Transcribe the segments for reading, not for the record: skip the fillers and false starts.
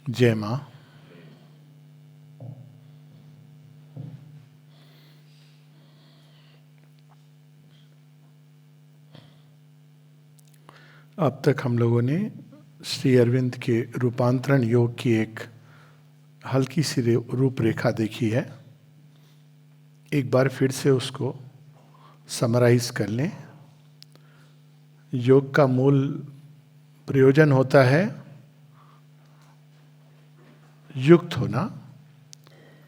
जय माँ। अब तक हम लोगों ने श्री अरविंद के रूपांतरण योग की एक हल्की सी रूपरेखा देखी है। एक बार फिर से उसको समराइज कर लें। योग का मूल प्रयोजन होता है युक्त होना,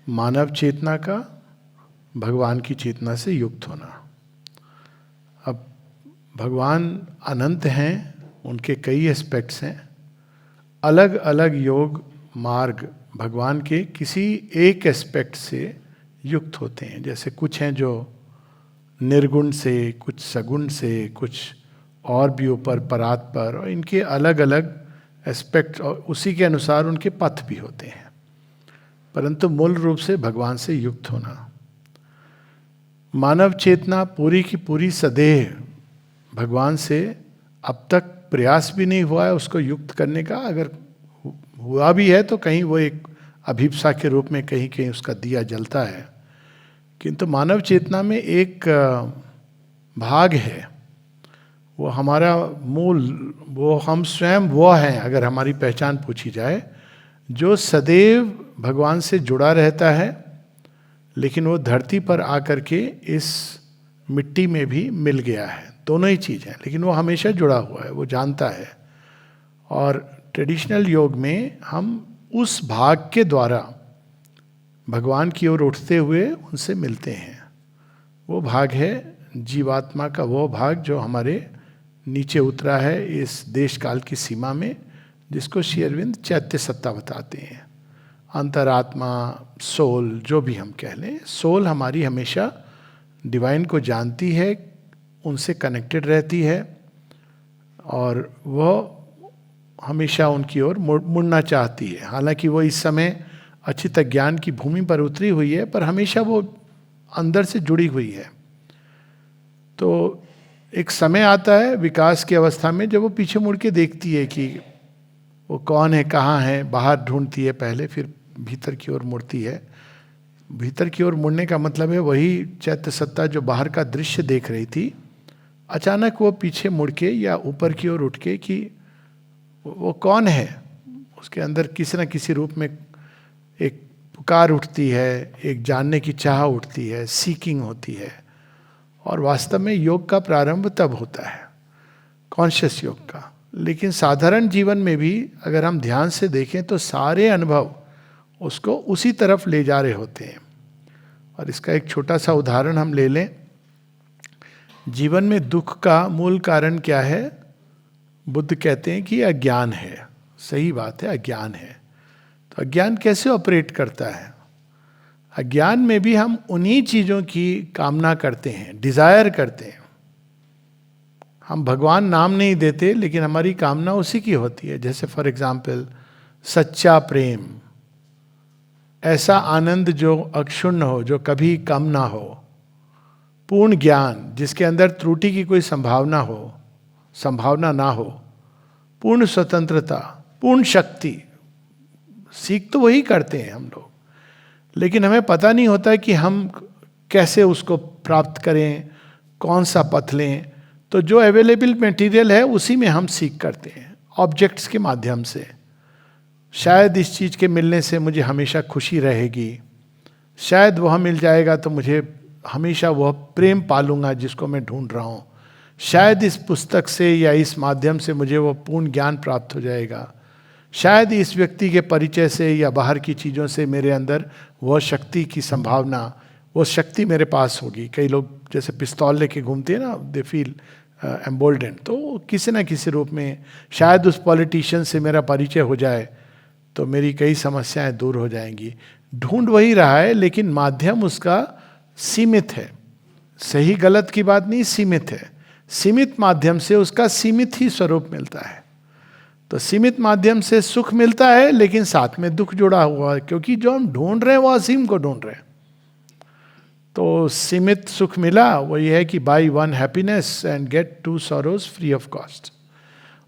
मानव चेतना का भगवान की चेतना से युक्त होना। अब भगवान अनंत हैं, उनके कई एस्पेक्ट्स हैं। अलग अलग योग मार्ग भगवान के किसी एक एस्पेक्ट से युक्त होते हैं। जैसे कुछ हैं जो निर्गुण से, कुछ सगुण से, कुछ और भी ऊपर परात पर, और इनके अलग अलग एस्पेक्ट और उसी के अनुसार उनके पथ भी होते हैं। परंतु मूल रूप से भगवान से युक्त होना। मानव चेतना पूरी की पूरी सदैव भगवान से अब तक प्रयास भी नहीं हुआ है उसको युक्त करने का। अगर हुआ भी है तो कहीं वो एक अभिप्सा के रूप में कहीं कहीं उसका दिया जलता है। किंतु मानव चेतना में एक भाग है, वो हमारा मूल, वो हम स्वयं वो हैं, अगर हमारी पहचान पूछी जाए, जो सदैव भगवान से जुड़ा रहता है, लेकिन वो धरती पर आकर के इस मिट्टी में भी मिल गया है। दोनों ही चीज़ हैं, लेकिन वो हमेशा जुड़ा हुआ है, वो जानता है। और ट्रेडिशनल योग में हम उस भाग के द्वारा भगवान की ओर उठते हुए उनसे मिलते हैं। वो भाग है जीवात्मा का, वो भाग जो हमारे नीचे उतरा है इस देश काल की सीमा में, जिसको श्री अरविंद चैत्य सत्ता बताते हैं। अंतरात्मा, सोल, जो भी हम कह लें, सोल हमारी हमेशा डिवाइन को जानती है, उनसे कनेक्टेड रहती है, और वह हमेशा उनकी ओर मुड़ना चाहती है। हालांकि वो इस समय अचित ज्ञान की भूमि पर उतरी हुई है, पर हमेशा वो अंदर से जुड़ी हुई है। तो एक समय आता है विकास की अवस्था में जब वो पीछे मुड़ के देखती है कि वो कौन है, कहाँ है, बाहर ढूंढती है पहले, फिर भीतर की ओर मुड़ती है। भीतर की ओर मुड़ने का मतलब है वही चैत्य सत्ता जो बाहर का दृश्य देख रही थी, अचानक वो पीछे मुड़ के या ऊपर की ओर उठ के कि वो कौन है, उसके अंदर किसी न किसी रूप में एक पुकार उठती है, एक जानने की चाह उठती है, सीकिंग होती है। और वास्तव में योग का प्रारंभ तब होता है, कॉन्शियस योग का। लेकिन साधारण जीवन में भी अगर हम ध्यान से देखें तो सारे अनुभव उसको उसी तरफ ले जा रहे होते हैं। और इसका एक छोटा सा उदाहरण हम ले लें। जीवन में दुख का मूल कारण क्या है? बुद्ध कहते हैं कि अज्ञान है। सही बात है, अज्ञान है। तो अज्ञान कैसे ऑपरेट करता है? अज्ञान में भी हम उन्हीं चीज़ों की कामना करते हैं, डिजायर करते हैं। हम भगवान नाम नहीं देते, लेकिन हमारी कामना उसी की होती है। जैसे फॉर एग्जाम्पल सच्चा प्रेम, ऐसा आनंद जो अक्षुण्ण हो, जो कभी कम ना हो, पूर्ण ज्ञान जिसके अंदर त्रुटि की कोई संभावना ना हो, पूर्ण स्वतंत्रता, पूर्ण शक्ति। सीख तो वही करते हैं हम लोग, लेकिन हमें पता नहीं होता कि हम कैसे उसको प्राप्त करें, कौन सा पथ लें। तो जो अवेलेबल मटेरियल है उसी में हम सीख करते हैं, ऑब्जेक्ट्स के माध्यम से। शायद इस चीज़ के मिलने से मुझे हमेशा खुशी रहेगी, शायद वह मिल जाएगा तो मुझे हमेशा वह प्रेम पालूंगा जिसको मैं ढूंढ रहा हूँ, शायद इस पुस्तक से या इस माध्यम से मुझे वह पूर्ण ज्ञान प्राप्त हो जाएगा, शायद इस व्यक्ति के परिचय से या बाहर की चीज़ों से मेरे अंदर वह शक्ति की संभावना, वो शक्ति मेरे पास होगी। कई लोग जैसे पिस्तौल लेके घूमते हैं ना, दे फील एम्बोल्डेंड। तो किसी ना किसी रूप में शायद उस पॉलिटिशियन से मेरा परिचय हो जाए तो मेरी कई समस्याएं दूर हो जाएंगी। ढूंढ वही रहा है, लेकिन माध्यम उसका सीमित है। सही गलत की बात नहीं, सीमित है। सीमित माध्यम से उसका सीमित ही स्वरूप मिलता है। तो सीमित माध्यम से सुख मिलता है, लेकिन साथ में दुख जुड़ा हुआ है, क्योंकि जो हम ढूंढ रहे हैं वो असीम को ढूंढ रहे हैं। तो सीमित सुख मिला, वो ये है कि buy one happiness and get two sorrows free of cost.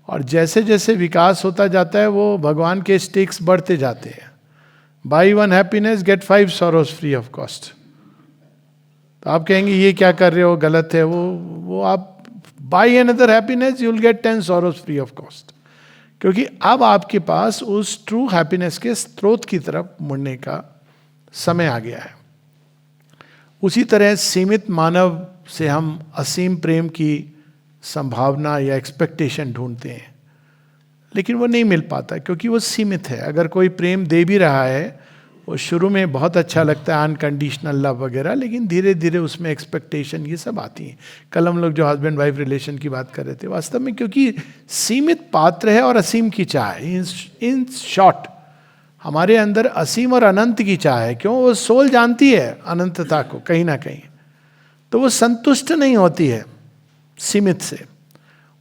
और जैसे जैसे विकास होता जाता है वो भगवान के स्टेक्स बढ़ते जाते हैं. Buy one happiness get 5 sorrows free of cost. तो आप कहेंगे ये क्या कर रहे हो, गलत है. वो आप by another happiness you will get 10 sorrows free of cost. क्योंकि अब आपके पास उस ट्रू हैप्पीनेस के स्रोत की तरफ मुड़ने का समय आ गया है. उसी तरह सीमित मानव से हम असीम प्रेम की संभावना या एक्सपेक्टेशन ढूंढते हैं, लेकिन वो नहीं मिल पाता क्योंकि वो सीमित है. अगर कोई प्रेम दे भी रहा है, वो शुरू में बहुत अच्छा लगता है, अनकंडीशनल लव वगैरह, लेकिन धीरे धीरे उसमें एक्सपेक्टेशन ये सब आती हैं. कल हम लोग जो हस्बैंड वाइफ रिलेशन की बात कर रहे थे, वास्तव में क्योंकि सीमित पात्र है और असीम की चाह है. इन शॉर्ट हमारे अंदर असीम और अनंत की चाह है. क्यों? वो सोल जानती है अनंतता को कहीं ना कहीं, तो वो संतुष्ट नहीं होती है सीमित से.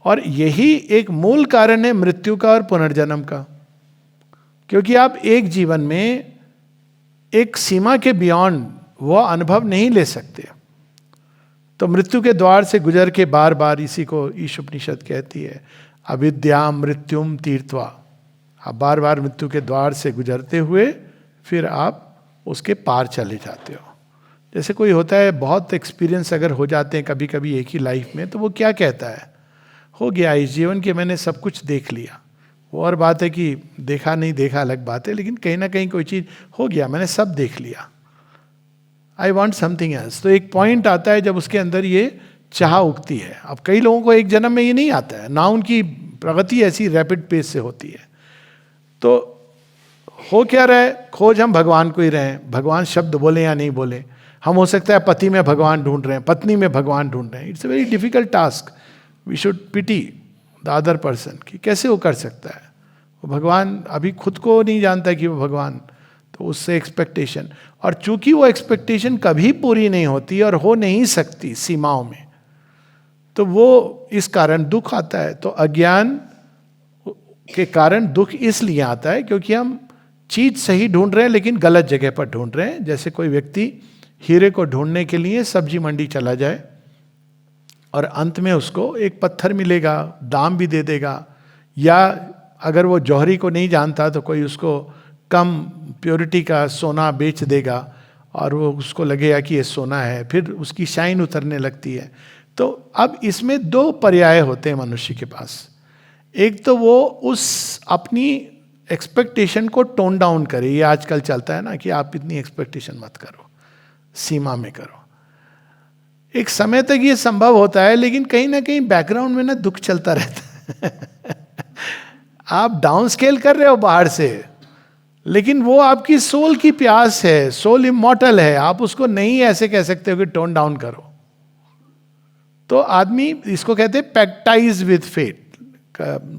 और यही एक मूल कारण है मृत्यु का और पुनर्जन्म का. क्योंकि आप एक जीवन में एक सीमा के बियॉन्ड वो अनुभव नहीं ले सकते. तो मृत्यु के द्वार से गुजर के बार बार, इसी को ईश उपनिषद कहती है, अविद्या मृत्युम तीर्थवा. आप बार बार मृत्यु के द्वार से गुजरते हुए फिर आप उसके पार चले जाते हो. जैसे कोई होता है, बहुत एक्सपीरियंस अगर हो जाते हैं कभी कभी एक ही लाइफ में, तो वो क्या कहता है, हो गया इस जीवन के, मैंने सब कुछ देख लिया. वो और बात है कि देखा नहीं देखा अलग बात है, लेकिन कहीं ना कहीं कोई चीज़ हो गया, मैंने सब देख लिया, आई वॉन्ट समथिंग एल्स. तो एक पॉइंट आता है जब उसके अंदर ये चाह उगती है. अब कई लोगों को एक जन्म में ये नहीं आता है ना, उनकी प्रगति ऐसी रैपिड पेस से होती है. तो हो क्या रहे, खोज हम भगवान को ही रहे हैं. भगवान शब्द बोले या नहीं बोले, हम हो सकता है पति में भगवान ढूंढ रहे हैं, पत्नी में भगवान ढूंढ रहे हैं. It's a very difficult task. We should pity the other person कि कैसे वो कर सकता है. वो भगवान अभी खुद को नहीं जानता कि वो भगवान, तो उससे एक्सपेक्टेशन. और चूंकि वो एक्सपेक्टेशन कभी पूरी नहीं होती और हो नहीं सकती सीमाओं में, तो वो इस कारण दुख आता है. तो अज्ञान के कारण दुख इसलिए आता है क्योंकि हम चीज सही ढूंढ रहे हैं लेकिन गलत जगह पर ढूंढ रहे हैं. जैसे कोई व्यक्ति हीरे को ढूंढने के लिए सब्जी मंडी चला जाए और अंत में उसको एक पत्थर मिलेगा, दाम भी दे देगा, या अगर वो जौहरी को नहीं जानता तो कोई उसको कम प्योरिटी का सोना बेच देगा और वो उसको लगेगा कि ये सोना है, फिर उसकी शाइन उतरने लगती है. तो अब इसमें दो पर्याय होते हैं मनुष्य के पास. एक तो वो उस अपनी एक्सपेक्टेशन को टोन डाउन करे. ये आजकल चलता है ना कि आप इतनी एक्सपेक्टेशन मत करो, सीमा में करो. एक समय तक ये संभव होता है, लेकिन कहीं ना कहीं बैकग्राउंड में ना दुख चलता रहता है. आप डाउन स्केल कर रहे हो बाहर से, लेकिन वो आपकी सोल की प्यास है, सोल इमॉर्टल है. आप उसको नहीं ऐसे कह सकते हो कि टोन डाउन करो. तो आदमी, इसको कहते हैं पैक्टाइज विद फेट.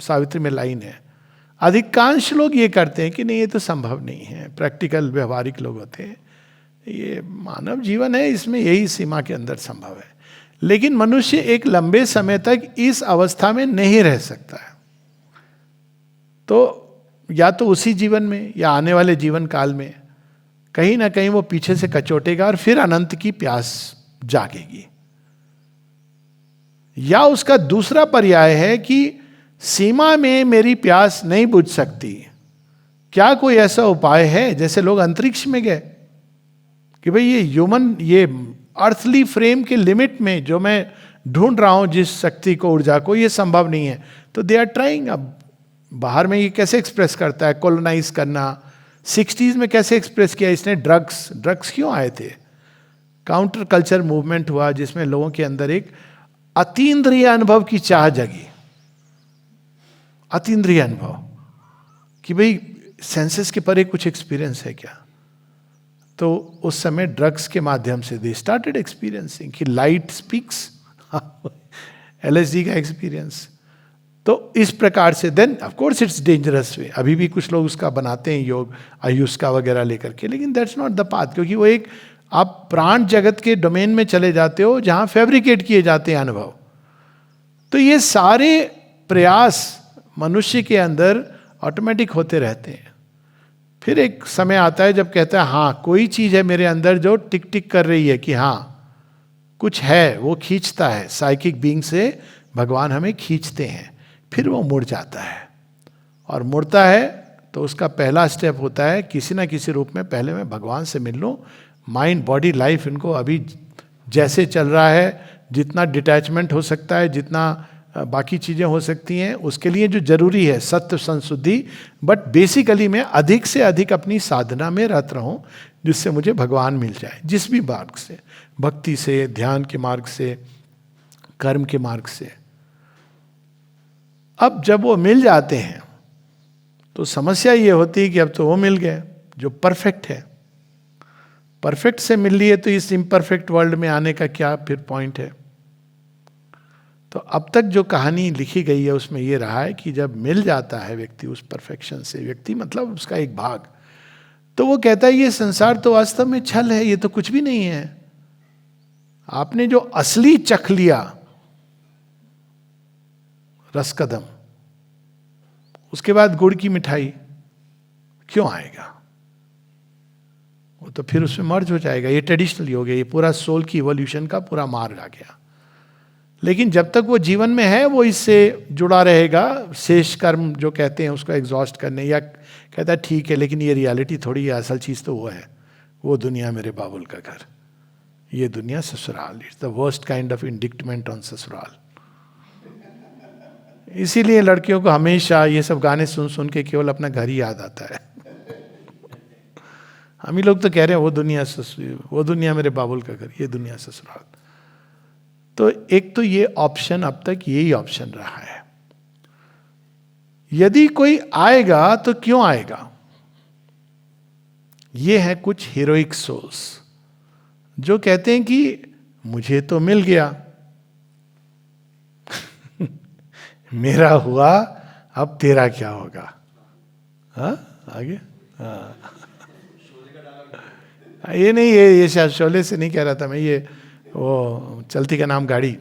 सावित्री में लाइन है. अधिकांश लोग ये करते हैं कि नहीं, ये तो संभव नहीं है. प्रैक्टिकल व्यवहारिक लोग होते हैं, ये मानव जीवन है, इसमें यही सीमा के अंदर संभव है. लेकिन मनुष्य एक लंबे समय तक इस अवस्था में नहीं रह सकता है. तो या तो उसी जीवन में या आने वाले जीवन काल में कहीं ना कहीं वो पीछे से कचोटेगा और फिर अनंत की प्यास जागेगी. या उसका दूसरा पर्याय है कि सीमा में मेरी प्यास नहीं बुझ सकती, क्या कोई ऐसा उपाय है, जैसे लोग अंतरिक्ष में गए कि भाई ये ह्यूमन, ये अर्थली फ्रेम के लिमिट में जो मैं ढूंढ रहा हूं जिस शक्ति को, ऊर्जा को, ये संभव नहीं है. तो दे आर ट्राइंग. अब बाहर में ये कैसे एक्सप्रेस करता है, कॉलोनाइज करना. 60s में कैसे एक्सप्रेस किया इसने, ड्रग्स क्यों आए थे. काउंटर कल्चर मूवमेंट हुआ जिसमें लोगों के अंदर एक अतीन्द्रिय अनुभव की चाह जगी. अतीन्द्रिय अनुभव कि भाई सेंसेस के परे कुछ एक्सपीरियंस है क्या. तो उस समय ड्रग्स के माध्यम से दे स्टार्टेड एक्सपीरियंसिंग कि लाइट स्पीक्स. LSD का एक्सपीरियंस. तो इस प्रकार से then of course it's dangerous way. अभी भी कुछ लोग उसका बनाते हैं योग, आयुष्का वगैरह लेकर के, लेकिन दैट्स नॉट द पाथ. क्योंकि वो एक, आप प्राण जगत के डोमेन में चले जाते हो जहां फैब्रिकेट किए जाते हैं अनुभव. तो ये सारे प्रयास मनुष्य के अंदर ऑटोमेटिक होते रहते हैं. फिर एक समय आता है जब कहता है हाँ कोई चीज है मेरे अंदर जो टिक टिक कर रही है कि हाँ कुछ है, वो खींचता है. साइकिक बीइंग से भगवान हमें खींचते हैं. फिर वो मुड़ जाता है, और मुड़ता है तो उसका पहला स्टेप होता है किसी ना किसी रूप में पहले मैं भगवान से मिल लूँ। माइंड बॉडी लाइफ इनको अभी जैसे चल रहा है, जितना डिटैचमेंट हो सकता है, जितना बाकी चीज़ें हो सकती हैं, उसके लिए जो जरूरी है सत्य संशुद्धि, बट बेसिकली मैं अधिक से अधिक अपनी साधना में रत रहूं जिससे मुझे भगवान मिल जाए, जिस भी मार्ग से, भक्ति से, ध्यान के मार्ग से, कर्म के मार्ग से। अब जब वो मिल जाते हैं तो समस्या ये होती है कि अब तो वो मिल गए जो परफेक्ट है। परफेक्ट से मिल लिए तो इस इम्परफेक्ट वर्ल्ड में आने का क्या फिर पॉइंट है। तो अब तक जो कहानी लिखी गई है उसमें ये रहा है कि जब मिल जाता है व्यक्ति उस परफेक्शन से, व्यक्ति मतलब उसका एक भाग, तो वो कहता है ये संसार तो वास्तव में छल है, ये तो कुछ भी नहीं है। आपने जो असली चख लिया रसकदम, उसके बाद गुड़ की मिठाई क्यों आएगा? वो तो फिर उसमें मर्ज हो जाएगा। ये ट्रेडिशनली हो गया, ये पूरा सोल की इवोल्यूशन का पूरा मार्ग आ गया। लेकिन जब तक वो जीवन में है वो इससे जुड़ा रहेगा, शेष कर्म जो कहते हैं उसको एग्जॉस्ट करने, या कहता है ठीक है लेकिन ये रियलिटी थोड़ी है, असल चीज़ तो वो है, वो दुनिया मेरे बाबुल का घर, ये दुनिया ससुराल। It's the worst kind of indictment on ससुराल। इसीलिए लड़कियों को हमेशा ये सब गाने सुन सुन के केवल अपना घर ही याद आता है। हम ही लोग तो कह रहे हैं वो दुनिया मेरे बाबुल का घर, ये दुनिया ससुराल। तो एक तो ये ऑप्शन, अब तक यही ऑप्शन रहा है। यदि कोई आएगा तो क्यों आएगा? ये है कुछ हीरोइक सोल्स जो कहते हैं कि मुझे तो मिल गया, मेरा हुआ, अब तेरा क्या होगा? हाँ आगे, हाँ ये नहीं, ये शायद शोले से नहीं कह रहा था मैं, ये वो चलती का नाम गाड़ी,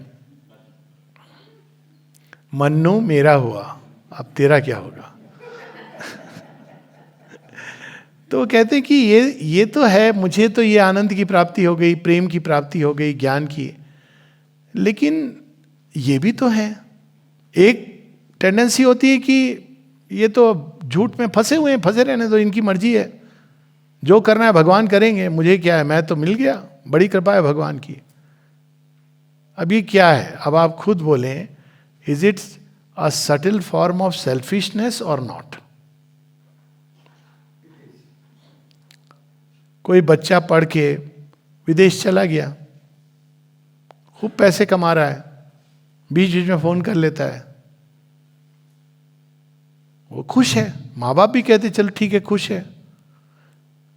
मन्नू मेरा हुआ, अब तेरा क्या होगा? तो वो कहते हैं कि ये तो है, मुझे तो ये आनंद की प्राप्ति हो गई, प्रेम की प्राप्ति हो गई, ज्ञान की, लेकिन ये भी तो है। एक टेंडेंसी होती है कि ये तो झूठ में फंसे हुए हैं, फंसे रहने दो, इनकी मर्जी है, जो करना है भगवान करेंगे, मुझे क्या है, मैं तो मिल गया, बड़ी कृपा है भगवान की। अब ये क्या है? अब आप खुद बोलें, is it a subtle form of selfishness और नॉट? कोई बच्चा पढ़ के विदेश चला गया, खूब पैसे कमा रहा है, बीच बीच में फोन कर लेता है, वो खुश है, माँ बाप भी कहते चलो ठीक है खुश है,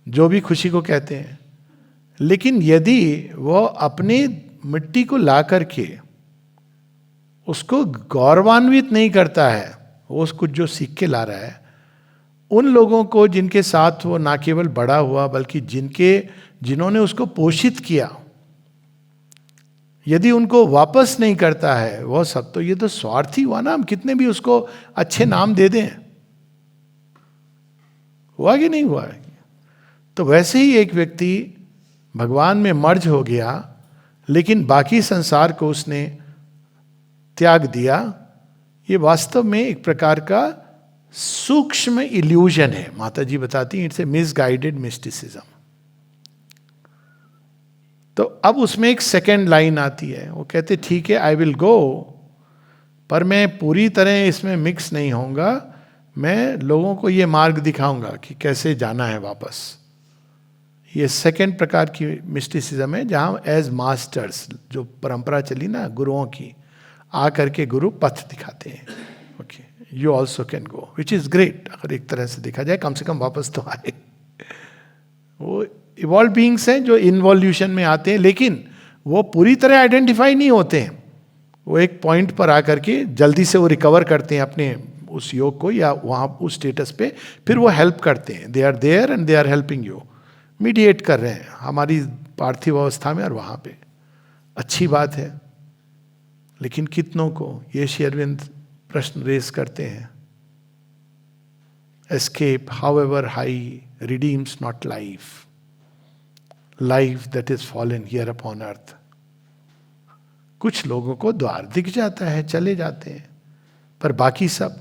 जो भी खुशी को कहते हैं। लेकिन यदि वो अपनी मिट्टी को ला करके उसको गौरवान्वित नहीं करता है, वो उसको जो सीख के ला रहा है, उन लोगों को जिनके साथ वो ना केवल बड़ा हुआ बल्कि जिन्होंने उसको पोषित किया, यदि उनको वापस नहीं करता है वो सब, तो ये तो स्वार्थी हुआ ना। हम कितने भी उसको अच्छे नाम दे दें, हुआ कि नहीं हुआ? तो वैसे ही एक व्यक्ति भगवान में मर्ज हो गया, लेकिन बाकी संसार को उसने त्याग दिया। ये वास्तव में एक प्रकार का सूक्ष्म इल्यूजन है। माता जी बताती हैं इट्स ए मिसगाइडेड मिस्टिसिज्म। तो अब उसमें एक सेकेंड लाइन आती है, वो कहते ठीक है आई विल गो, पर मैं पूरी तरह इसमें मिक्स नहीं होऊंगा, मैं लोगों को ये मार्ग दिखाऊंगा कि कैसे जाना है वापस। ये सेकेंड प्रकार की मिस्टिसिज्म है, जहां एज मास्टर्स, जो परंपरा चली ना गुरुओं की, आ करके गुरु पथ दिखाते हैं। Okay, you also can go, which is great. अगर एक तरह से देखा जाए, कम से कम वापस तो आए। वो इवॉल्व बीइंग्स हैं जो इन्वॉल्यूशन में आते हैं, लेकिन वो पूरी तरह आइडेंटिफाई नहीं होते हैं। वो एक पॉइंट पर आकर के जल्दी से वो रिकवर करते हैं अपने उस योग को, या वहाँ उस स्टेटस पे, फिर वो हेल्प करते हैं। They are there and they are helping you, mediate कर रहे हैं हमारी पार्थिव अवस्था में और वहाँ पे। अच्छी बात है, लेकिन कितनों को, ये श्री अरविंद प्रश्न रेस करते हैं, escape how ever high redeems not life, life that is fallen here upon earth. कुछ लोगों को द्वार दिख जाता है, चले जाते हैं, पर बाकी सब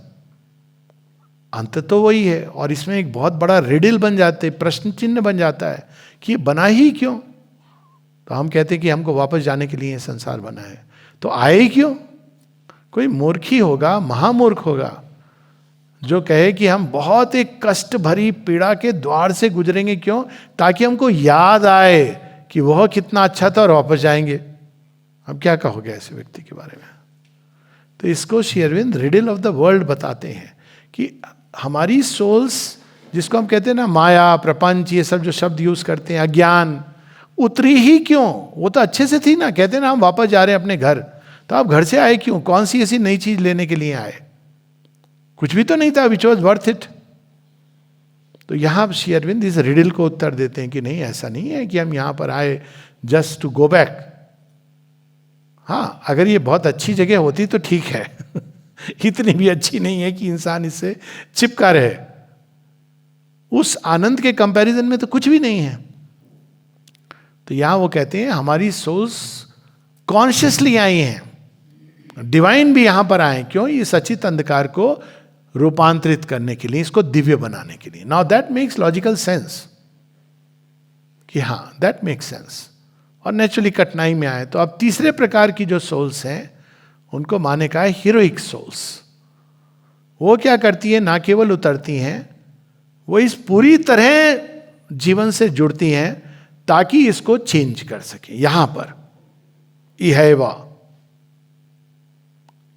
अंत तो वही है। और इसमें एक बहुत बड़ा रिडल बन जाते, प्रश्न चिन्ह बन जाता है कि ये बना ही क्यों। तो हम कहते हैं कि हमको वापस जाने के लिए ये संसार बना है, तो आए ही क्यों। कोई मूर्ख ही होगा, महामूर्ख होगा, जो कहे कि हम बहुत एक कष्ट भरी पीड़ा के द्वार से गुजरेंगे। क्यों? ताकि हमको याद आए कि वह कितना अच्छा था और वापस जाएंगे। अब क्या कहोगे ऐसे व्यक्ति के बारे में? तो इसको Shri Arvind riddle of the world बताते हैं कि हमारी सोल्स, जिसको हम कहते हैं ना माया, प्रपंच, ये सब जो शब्द यूज करते हैं, अज्ञान, उतरी ही क्यों? वो तो अच्छे से थी ना। कहते हैं ना हम वापस जा रहे हैं अपने घर, तो आप घर से आए क्यों? कौन सी ऐसी नई चीज लेने के लिए आए? कुछ भी तो नहीं था विच वॉज वर्थ इट। तो यहां श्री अरविंद इस रिडल को उत्तर देते हैं कि नहीं, ऐसा नहीं है कि हम यहां पर आए जस्ट टू गो बैक। हाँ, अगर ये बहुत अच्छी जगह होती तो ठीक है इतनी भी अच्छी नहीं है कि इंसान इससे चिपका रहे। उस आनंद के कंपैरिजन में तो कुछ भी नहीं है। तो यहां वो कहते हैं हमारी सोल्स कॉन्शियसली आई हैं, डिवाइन भी यहां पर आए। क्यों? ये सचित अंधकार को रूपांतरित करने के लिए, इसको दिव्य बनाने के लिए। Now that makes logical sense कि हाँ, दैट मेक्स सेंस। और नेचुरली कठिनाई में आए तो अब तीसरे प्रकार की जो सोल्स हैं उनको माने का है हीरोइक सोल्स। वो क्या करती है? ना केवल उतरती हैं, वो इस पूरी तरह जीवन से जुड़ती हैं ताकि इसको चेंज कर सके। यहां पर इहैवा,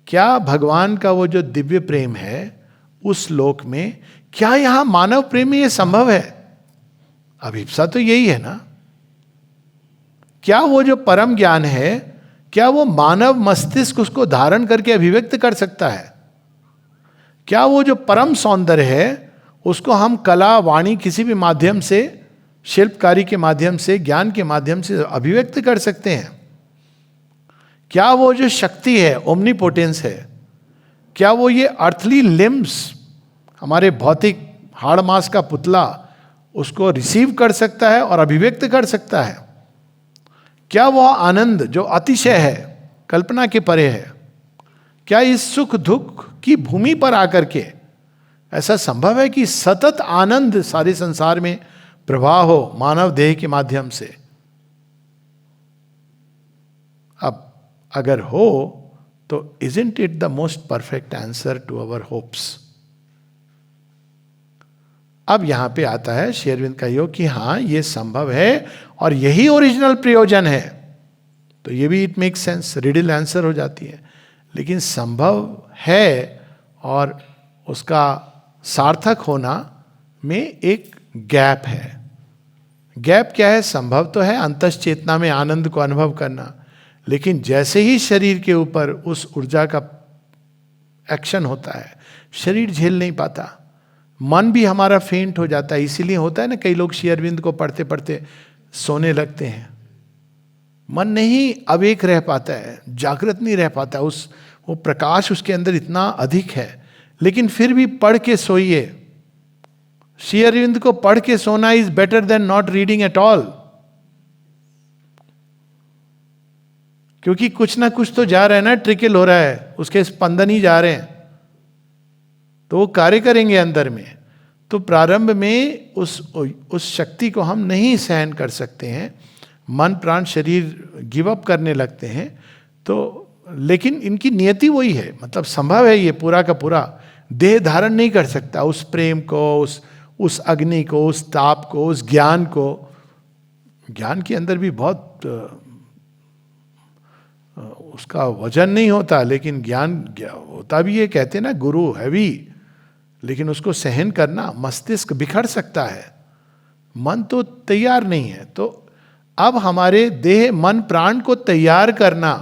क्या भगवान का वो जो दिव्य प्रेम है उस लोक में, क्या यहां मानव प्रेम में ये संभव है? अभिप्सा तो यही है ना। क्या वो जो परम ज्ञान है, क्या वो मानव मस्तिष्क उसको धारण करके अभिव्यक्त कर सकता है? क्या वो जो परम सौंदर्य है उसको हम कला, वाणी, किसी भी माध्यम से, शिल्पकारी के माध्यम से, ज्ञान के माध्यम से अभिव्यक्त कर सकते हैं? क्या वो जो शक्ति है, ओमनीपोटेंस है, क्या वो ये अर्थली लिम्स, हमारे भौतिक हाड़ मांस का पुतला, उसको रिसीव कर सकता है और अभिव्यक्त कर सकता है? क्या वह आनंद जो अतिशय है, कल्पना के परे है, क्या इस सुख दुख की भूमि पर आकर के ऐसा संभव है कि सतत आनंद सारे संसार में प्रवाह हो मानव देह के माध्यम से? अब अगर हो तो isn't it the most perfect answer to our hopes? अब यहां पे आता है श्री अरविंद का योग कि हाँ, ये संभव है और यही ओरिजिनल प्रयोजन है। तो ये भी it make sense, riddle answer हो जाती है। लेकिन संभव है और उसका सार्थक होना में एक गैप है। गैप क्या है? संभव तो है अंतस चेतना में आनंद को अनुभव करना, लेकिन जैसे ही शरीर के ऊपर उस ऊर्जा का एक्शन होता है, शरीर झेल नहीं पाता, मन भी हमारा फेंट हो जाता है। इसीलिए होता है ना, कई लोग श्री अरविंद को पढ़ते पढ़ते सोने लगते हैं। मन नहीं अवेक रह पाता है, जागृत नहीं रह पाता, वो प्रकाश उसके अंदर इतना अधिक है। लेकिन फिर भी पढ़ के सोइए। श्री अरविंद को पढ़ के सोना is better than not reading at all, क्योंकि कुछ ना कुछ तो जा रहा है ना, ट्रिकल हो रहा है, उसके स्पंदन ही जा रहे हैं, तो वो कार्य करेंगे अंदर में। तो प्रारंभ में उस शक्ति को हम नहीं सहन कर सकते हैं, मन प्राण शरीर गिव अप करने लगते हैं। तो लेकिन इनकी नियति वही है, मतलब संभव है ये पूरा का पूरा देह धारण नहीं कर सकता उस प्रेम को, उस अग्नि को, उस ताप को, उस ज्ञान को। ज्ञान के अंदर भी बहुत उसका वजन नहीं होता, लेकिन ज्ञान होता भी है। कहते हैं ना गुरु हैवी, लेकिन उसको सहन करना, मस्तिष्क बिखर सकता है, मन तो तैयार नहीं है। तो अब हमारे देह मन प्राण को तैयार करना,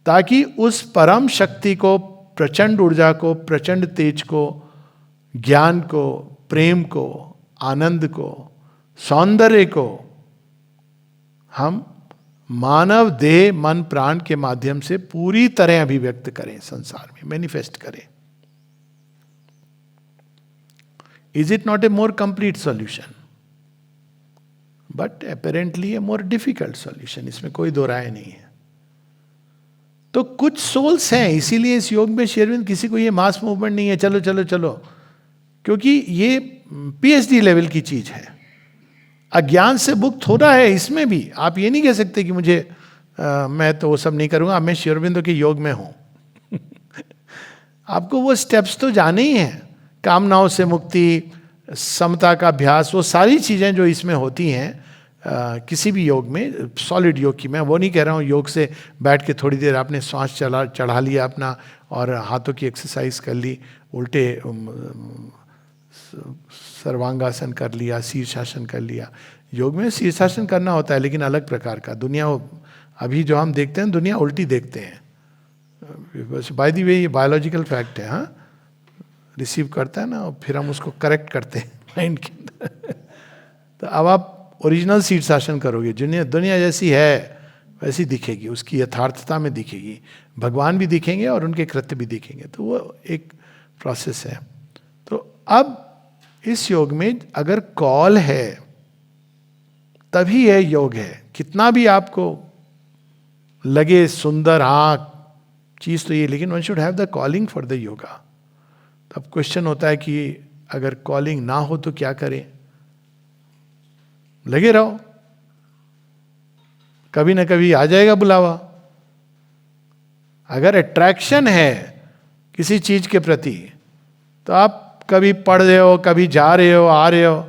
ताकि उस परम शक्ति को, प्रचंड ऊर्जा को, प्रचंड तेज को, ज्ञान को, प्रेम को, आनंद को, सौंदर्य को हम मानव देह मन प्राण के माध्यम से पूरी तरह अभिव्यक्त करें, संसार में मैनिफेस्ट करें। Is it not a more complete solution? But apparently A more difficult solution, इसमें कोई दो राय नहीं है। तो कुछ सोल्स हैं, इसीलिए इस योग में श्री अरविंद किसी को ये मास मूवमेंट नहीं है चलो चलो चलो, क्योंकि ये पीएचडी लेवल की चीज है। अज्ञान से मुक्त होना है इसमें भी। आप ये नहीं कह सकते कि मुझे मैं तो वो सब नहीं करूंगा, मैं श्री अरविंद के योग में हूं। आपको वो स्टेप्स तो जाने ही हैं, कामनाओं से मुक्ति, समता का अभ्यास, वो सारी चीजें जो इसमें होती हैं किसी भी योग में, सॉलिड योग की। मैं वो नहीं कह रहा हूँ योग से बैठ के थोड़ी देर आपने श्वास चढ़ा लिया अपना और हाथों की एक्सरसाइज कर ली, उल्टे सर्वांगासन कर लिया, शीर्षासन कर लिया। योग में शीर्षासन करना होता है लेकिन अलग प्रकार का। दुनिया अभी जो हम देखते हैं दुनिया उल्टी देखते हैं। बाय द वे ये बायोलॉजिकल फैक्ट है, हाँ, रिसीव करता है ना और फिर हम उसको करेक्ट करते हैं माइंड के अंदर। तो अब आप ओरिजिनल शीर्षासन करोगे, दुनिया जैसी है वैसी दिखेगी, उसकी यथार्थता में दिखेगी, भगवान भी दिखेंगे और उनके कृत्य भी दिखेंगे। तो वो एक प्रोसेस है। तो अब इस योग में अगर कॉल है तभी यह योग है। कितना भी आपको लगे सुंदर, हाँ चीज तो ये, लेकिन one should have the calling for the yoga. तब क्वेश्चन होता है कि अगर कॉलिंग ना हो तो क्या करें? लगे रहो, कभी ना कभी आ जाएगा बुलावा। अगर अट्रैक्शन है किसी चीज के प्रति तो आप कभी पढ़ रहे हो, कभी जा रहे हो, आ रहे हो,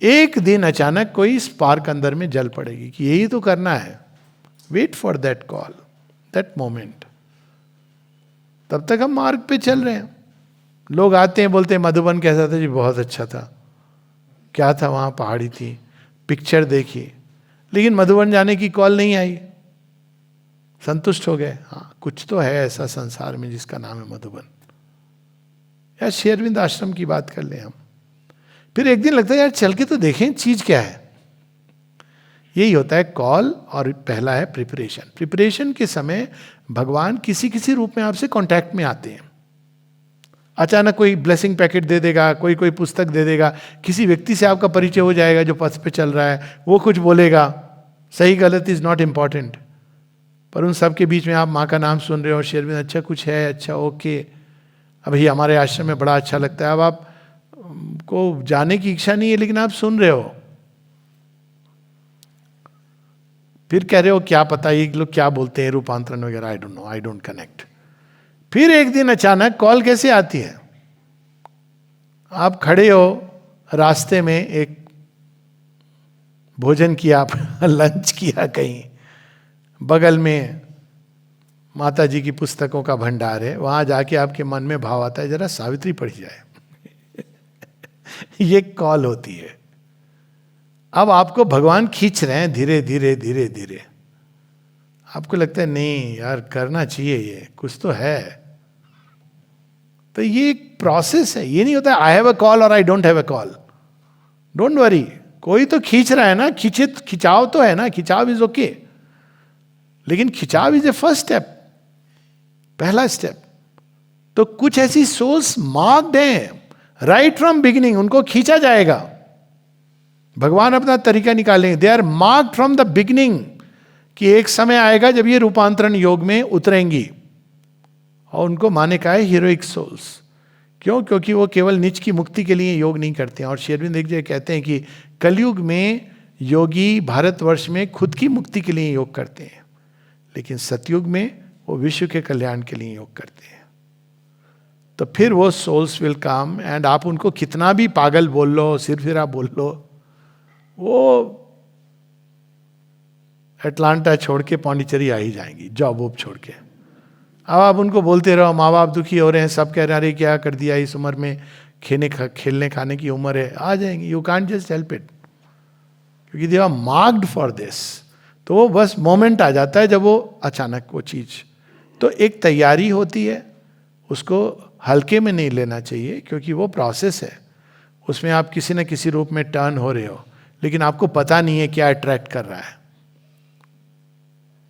एक दिन अचानक कोई स्पार्क अंदर में जल पड़ेगी कि यही तो करना है। Wait for that call, that moment. तब तक हम मार्ग पे चल रहे हैं। लोग आते हैं बोलते हैं मधुबन कैसा था जी? बहुत अच्छा था। क्या था वहां? पहाड़ी थी, पिक्चर देखी, लेकिन मधुबन जाने की कॉल नहीं आई। संतुष्ट हो गए, हाँ कुछ तो है ऐसा संसार में जिसका नाम है मधुबन। या श्री अरविंद आश्रम की बात कर लें हम, फिर एक दिन लगता है यार चल के तो देखें चीज क्या है। यही होता है कॉल। और पहला है प्रिपरेशन। प्रिपरेशन के समय भगवान किसी किसी रूप में आपसे कांटेक्ट में आते हैं। अचानक कोई ब्लेसिंग पैकेट दे देगा, कोई पुस्तक दे देगा, किसी व्यक्ति से आपका परिचय हो जाएगा जो पथ पे चल रहा है, वो कुछ बोलेगा। सही गलत इज नॉट इम्पॉर्टेंट, पर उन सब के बीच में आप माँ का नाम सुन रहे हो, श्री अरविंद अच्छा कुछ है, अच्छा ओके, अब ये हमारे आश्रम में बड़ा अच्छा लगता है। अब आप को जाने की इच्छा नहीं है लेकिन आप सुन रहे हो, फिर कह रहे हो क्या पता ये लोग क्या बोलते हैं, रूपांतरण वगैरह, I don't know, I don't connect. फिर एक दिन अचानक कॉल कैसे आती है? आप खड़े हो रास्ते में, एक भोजन किया, लंच किया कहीं, बगल में माता जी की पुस्तकों का भंडार है, वहां जाके आपके मन में भाव आता है जरा सावित्री पढ़ी जाए। ये कॉल होती है। अब आपको भगवान खींच रहे हैं धीरे धीरे धीरे धीरे। आपको लगता है नहीं यार करना चाहिए, ये कुछ तो है। तो ये एक प्रोसेस है। ये नहीं होता आई हैव अ कॉल और I don't have a call. Don't worry, कोई तो खींच रहा है ना, खिंचाव तो है ना, खिंचाव इज ओके, लेकिन खिंचाव इज ए फर्स्ट स्टेप, पहला स्टेप। तो कुछ ऐसी सोल्स मार्क्ड हैं राइट फ्रॉम बिगिनिंग, उनको खींचा जाएगा। भगवान अपना तरीका निकालेंगे। They are marked from the beginning कि एक समय आएगा जब ये रूपांतरण योग में उतरेंगी, और उनको माने का है हीरोइक सोल्स। क्यों? क्योंकि वो केवल निज की मुक्ति के लिए योग नहीं करते हैं। और श्री अरविंद एक जगह कहते हैं कि कलयुग में योगी भारतवर्ष में खुद की मुक्ति के लिए योग करते हैं, लेकिन सतयुग में वो विश्व के कल्याण के लिए योग करते हैं। तो फिर वो सोल्स विल कम, एंड आप उनको कितना भी पागल बोल लो, सिरफिरा बोल लो, वो अटलांटा छोड़ के पौंडीचेरी आ ही जाएंगी, जॉब वॉब छोड़ के। अब आप उनको बोलते रहो, माँ बाप दुखी हो रहे हैं, सब कह रहे हैं अरे क्या कर दिया इस उम्र में, खेलने खाने की उम्र है, आ जाएंगी। You can't just help it, क्योंकि they are marked for this. तो वो बस मोमेंट आ जाता है जब वो अचानक वो चीज। तो एक तैयारी होती है, उसको हल्के में नहीं लेना चाहिए, क्योंकि वो प्रोसेस है। उसमें आप किसी न किसी रूप में टर्न हो रहे हो, लेकिन आपको पता नहीं है क्या अट्रैक्ट कर रहा है।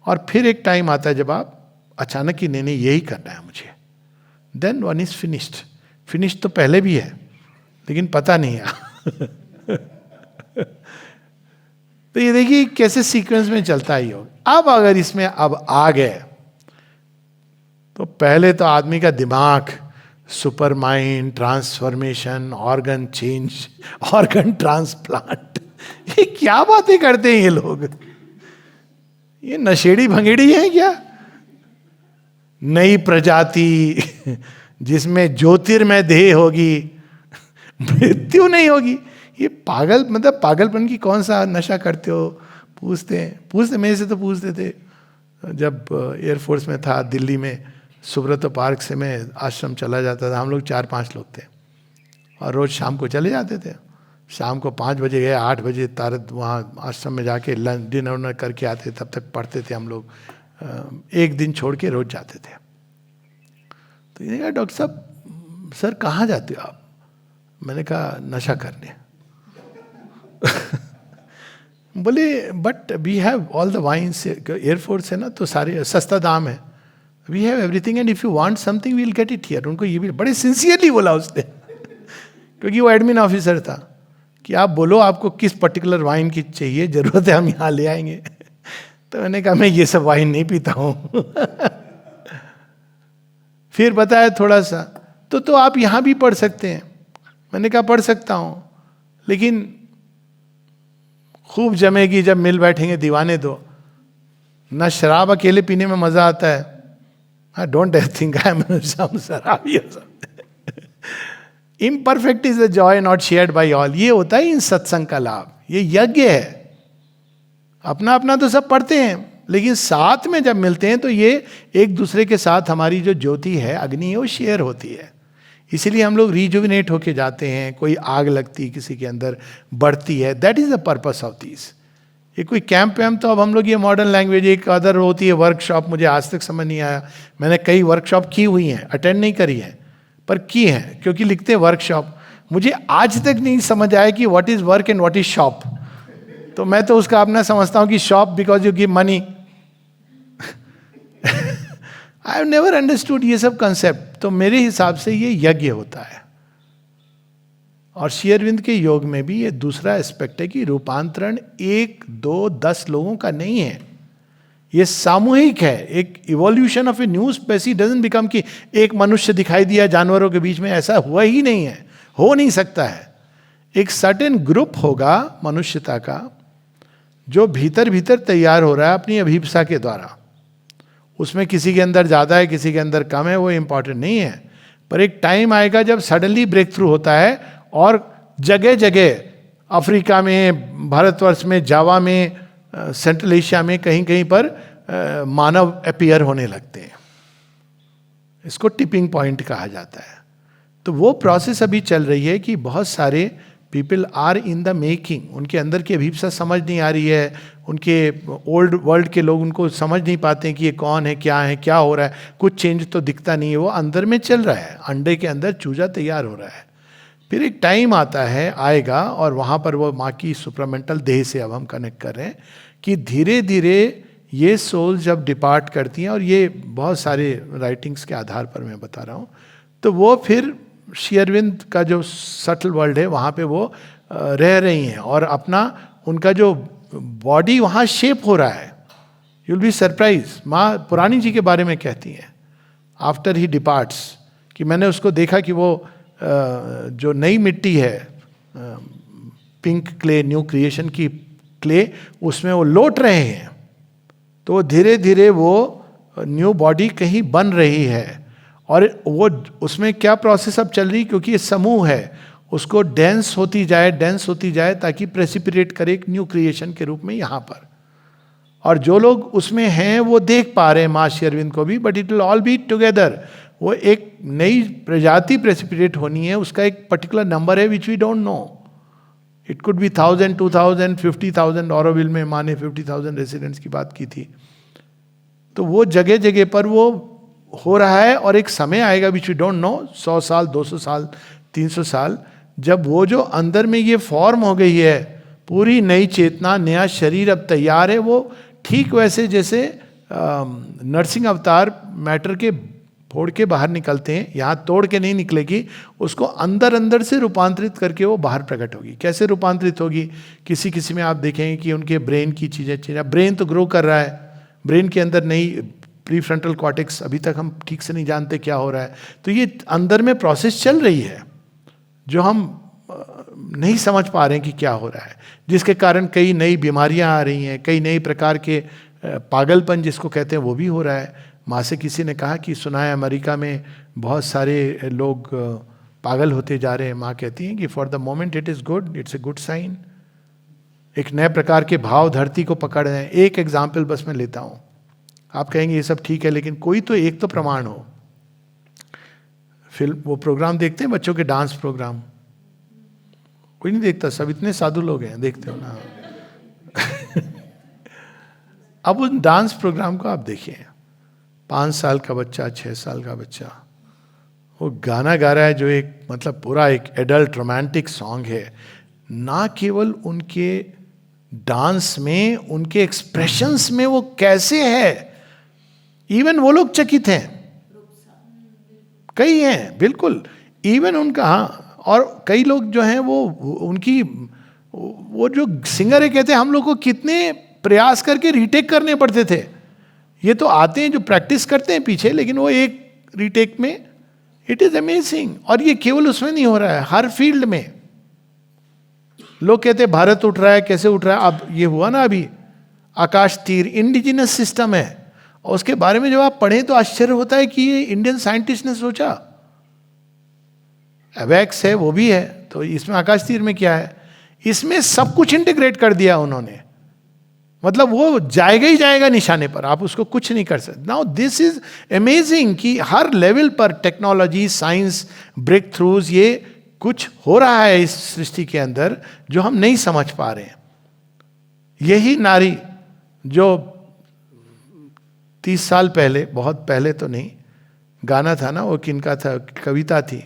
और फिर एक टाइम आता है जब आप अचानक ही नहीं यही करना है मुझे, then one is finished. Finished तो पहले भी है लेकिन पता नहीं है। तो ये देखिए कैसे सीक्वेंस में चलता ही हो। अब अगर इसमें अब आ गए तो पहले तो आदमी का दिमाग, super mind, transformation, organ change, organ transplant, ये क्या बातें करते हैं ये लोग? ये नशेड़ी भंगेड़ी है क्या? नई प्रजाति जिसमें ज्योतिर्मय देह होगी, मृत्यु नहीं होगी। ये पागल, मतलब पागलपन की कौन सा नशा करते हो? पूछते मेरे से तो पूछते थे जब एयरफोर्स में था दिल्ली में, सुब्रतो पार्क से मैं आश्रम चला जाता था, हम लोग 4-5 लोग थे और रोज शाम को चले जाते थे। शाम को 5 बजे गए, 8 बजे तारत वहाँ आश्रम में जाके लंच डिनर उनर करके आते, तब तक पढ़ते थे हम लोग। एक दिन छोड़ के रोज जाते थे। तो ये कहा, डॉक्टर साहब सर कहाँ जाते हो आप? मैंने कहा नशा करने। बोले but we have all the wines, air force है ना तो सारे सस्ता दाम है, we have everything and if you want something we will get it here. उनको ये भी बड़े सिंसियरली बोला उसने क्योंकि वो एडमिन ऑफिसर था, कि आप बोलो आपको किस पर्टिकुलर वाइन की चाहिए, जरूरत है हम यहाँ ले आएंगे। तो मैंने कहा मैं ये सब वाइन नहीं पीता हूँ। फिर बताया थोड़ा सा, तो आप यहाँ भी पढ़ सकते हैं। मैंने कहा पढ़ सकता हूँ, लेकिन खूब जमेगी जब मिल बैठेंगे दीवाने तो। ना शराब अकेले पीने में मजा आता है। I don't think I am some शराबी हो सकते। Imperfect is the joy not shared by all. ये होता है इन सत्संग का लाभ, ये यज्ञ है। अपना अपना तो सब पढ़ते हैं, लेकिन साथ में जब मिलते हैं तो ये एक दूसरे के साथ हमारी जो ज्योति है, अग्नि है, वो शेयर होती है। इसीलिए हम लोग रिजुविनेट होके जाते हैं। कोई आग लगती किसी के अंदर बढ़ती है, that is the purpose of this. ये कोई कैंप वैम्प तो अब हम लोग ये मॉडर्न लैंग्वेज एक अदर होती है, वर्कशॉप, मुझे आज तक समझ नहीं आया। मैंने कई वर्कशॉप की हुई हैं, अटेंड नहीं करी है पर की हैं, क्योंकि लिखते हैं वर्कशॉप। मुझे आज तक नहीं समझ आया कि what is work and what is shop. तो मैं तो उसका अपना समझता हूं कि shop because you give money. I have never understood ये सब कंसेप्ट। तो मेरे हिसाब से ये यज्ञ होता है। और श्री अरविंद के योग में भी ये दूसरा एस्पेक्ट है कि रूपांतरण 1, 2, 10 लोगों का नहीं है, ये सामूहिक है। एक evolution of a new species doesn't become कि एक मनुष्य दिखाई दिया जानवरों के बीच में, ऐसा हुआ ही नहीं है, हो नहीं सकता है। एक सर्टेन ग्रुप होगा मनुष्यता का जो भीतर भीतर तैयार हो रहा है अपनी अभिप्सा के द्वारा। उसमें किसी के अंदर ज़्यादा है, किसी के अंदर कम है, वो इम्पॉर्टेंट नहीं है। पर एक टाइम आएगा जब सडनली ब्रेक थ्रू होता है और जगह जगह, अफ्रीका में, भारतवर्ष में, जावा में, सेंट्रल एशिया में, कहीं कहीं पर मानव अपीयर होने लगते हैं। इसको टिपिंग पॉइंट कहा जाता है। तो वो प्रोसेस अभी चल रही है कि बहुत सारे people are in the making. उनके अंदर की अभिप्सा समझ नहीं आ रही है, उनके ओल्ड वर्ल्ड के लोग उनको समझ नहीं पाते हैं कि ये कौन है, क्या हो रहा है। कुछ चेंज तो दिखता नहीं है, वो अंदर में चल रहा है, अंडे के अंदर चूजा तैयार हो रहा है। फिर एक टाइम आता है, आएगा, और वहाँ पर वो माँ की सुप्रामेंटल देह से अब हम कनेक्ट कर रहे हैं कि धीरे धीरे ये सोल जब डिपार्ट करती हैं, और ये बहुत सारे राइटिंग्स के आधार पर मैं बता रहा हूँ, तो वो फिर श्री अरविंद का जो सटल वर्ल्ड है वहाँ पे वो रह रही हैं, और अपना उनका जो बॉडी वहाँ शेप हो रहा है। You will be surprise. माँ पुरानी जी के बारे में कहती हैं आफ्टर ही डिपार्ट्स कि मैंने उसको देखा कि वो जो नई मिट्टी है, पिंक क्ले, न्यू क्रिएशन की क्ले, उसमें वो लौट रहे हैं। तो धीरे धीरे वो न्यू बॉडी कहीं बन रही है, और वो उसमें क्या प्रोसेस अब चल रही, क्योंकि ये समूह है, उसको डेंस होती जाए ताकि प्रेसिपिटेट करे एक न्यू क्रिएशन के रूप में यहाँ पर। और जो लोग उसमें हैं वो देख पा रहे हैं माँ श्री अरविंद को भी, but it will all be together. वो एक नई प्रजाति प्रेसिपिटेट होनी है, उसका एक पर्टिकुलर नंबर है which we don't know. It could be 1000, 2000, 50,000। Auroville में माँ ने 50,000 रेसिडेंट्स की बात की थी। तो वो जगह जगह पर वो हो रहा है, और एक समय आएगा विच वी डोंट नो, 100 साल, 200 साल, 300 साल, जब वो जो अंदर में ये फॉर्म हो गई है, पूरी नई चेतना, नया शरीर अब तैयार है। वो ठीक वैसे जैसे नरसिंह अवतार मैटर के फोड़ के बाहर निकलते हैं, यहाँ तोड़ के नहीं निकलेगी, उसको अंदर अंदर से रूपांतरित करके वो बाहर प्रकट होगी। कैसे रूपांतरित होगी? किसी किसी में आप देखेंगे कि उनके ब्रेन की चीज़ें, ब्रेन तो ग्रो कर रहा है, ब्रेन के अंदर नई प्रीफ्रंटल कॉर्टेक्स अभी तक हम ठीक से नहीं जानते क्या हो रहा है। तो ये अंदर में प्रोसेस चल रही है जो हम नहीं समझ पा रहे हैं कि क्या हो रहा है, जिसके कारण कई नई बीमारियां आ रही हैं, कई नई प्रकार के पागलपन जिसको कहते हैं वो भी हो रहा है। माँ से किसी ने कहा कि सुना है अमेरिका में बहुत सारे लोग पागल होते जा रहे हैं। माँ कहती हैं कि for the moment it is good, it's a good sign. एक नए प्रकार के भाव धरती को पकड़ रहे हैं। एक एग्जाम्पल बस मैं लेता हूँ, आप कहेंगे ये सब ठीक है, लेकिन कोई तो एक तो प्रमाण हो। फिल्म वो प्रोग्राम देखते हैं बच्चों के, डांस प्रोग्राम, कोई नहीं देखता, सब इतने साधु लोग हैं, देखते हो ना। अब उन डांस प्रोग्राम को आप देखिए, 5 साल का बच्चा, 6 साल का बच्चा, वो गाना गा रहा है जो एक मतलब पूरा एक एडल्ट रोमांटिक सॉन्ग है। ना केवल उनके डांस में, उनके एक्सप्रेशंस में वो कैसे है, इवन वो लोग चकित हैं, कई हैं बिल्कुल, इवन उनका, हाँ। और कई लोग जो हैं वो उनकी, वो जो सिंगर है कहते हैं हम लोग को कितने प्रयास करके रीटेक करने पड़ते थे। ये तो आते हैं जो प्रैक्टिस करते हैं पीछे, लेकिन वो एक रीटेक में, इट इज अमेजिंग। और ये केवल उसमें नहीं हो रहा है, हर फील्ड में। लोग कहते हैं भारत उठ रहा है, कैसे उठ रहा है? अब ये हुआ ना अभी आकाश तीर, इंडिजिनस सिस्टम है, और उसके बारे में जब आप पढ़ें तो आश्चर्य होता है कि ये इंडियन साइंटिस्ट ने सोचा। अवैक्स है वो भी है, तो इसमें आकाश तीर में क्या है? इसमें सब कुछ इंटीग्रेट कर दिया उन्होंने, मतलब वो जाएगा ही जाएगा निशाने पर, आप उसको कुछ नहीं कर सकते। नाउ दिस इज अमेजिंग कि हर लेवल पर टेक्नोलॉजी, साइंस, ब्रेक थ्रूज, ये कुछ हो रहा है इस सृष्टि के अंदर जो हम नहीं समझ पा रहे हैं। यही नारी जो 30 साल पहले, बहुत पहले तो नहीं, गाना था ना वो, किनका था, कविता थी,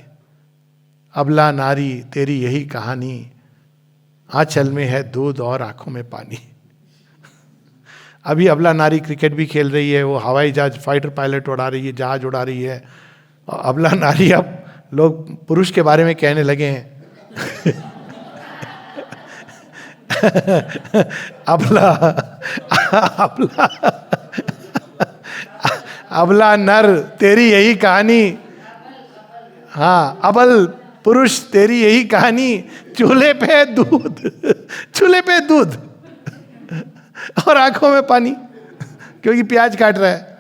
अबला नारी तेरी यही कहानी, आंचल में है दूध और आंखों में पानी। अभी अबला नारी क्रिकेट भी खेल रही है, वो हवाई जहाज, फाइटर पायलट उड़ा रही है, जहाज उड़ा रही है। और अबला नारी अब लोग पुरुष के बारे में कहने लगे हैं। अबला अबला अबला नर तेरी यही कहानी, हाँ अबल पुरुष तेरी यही कहानी, चूल्हे पे दूध, चूल्हे पे दूध और आंखों में पानी, क्योंकि प्याज काट रहा है।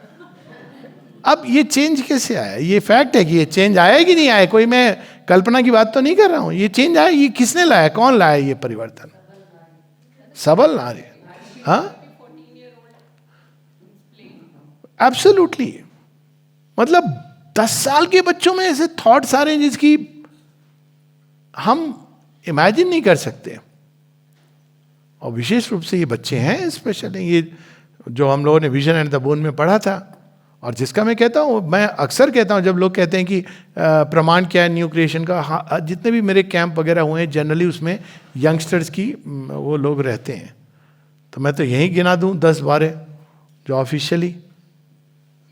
अब ये चेंज कैसे आया? ये फैक्ट है कि ये चेंज आया कि नहीं आया, कोई मैं कल्पना की बात तो नहीं कर रहा हूं। ये चेंज आया, ये किसने लाया, कौन लाया ये परिवर्तन? सबल नारी, हाँ एब्सोल्युटली। मतलब 10 साल के बच्चों में ऐसे थॉट्स आ रहे हैं जिसकी हम इमेजिन नहीं कर सकते। और विशेष रूप से ये बच्चे हैं स्पेशल, ये जो हम लोगों ने विजन एंड द बोन में पढ़ा था, और जिसका मैं कहता हूँ, मैं अक्सर कहता हूँ जब लोग कहते हैं कि प्रमाण क्या है न्यू क्रिएशन का, हाँ, जितने भी मेरे कैंप वगैरह हुए हैं जनरली उसमें यंगस्टर्स की वो लोग रहते हैं, तो मैं तो यही गिना दूँ 10-12 जो ऑफिशियली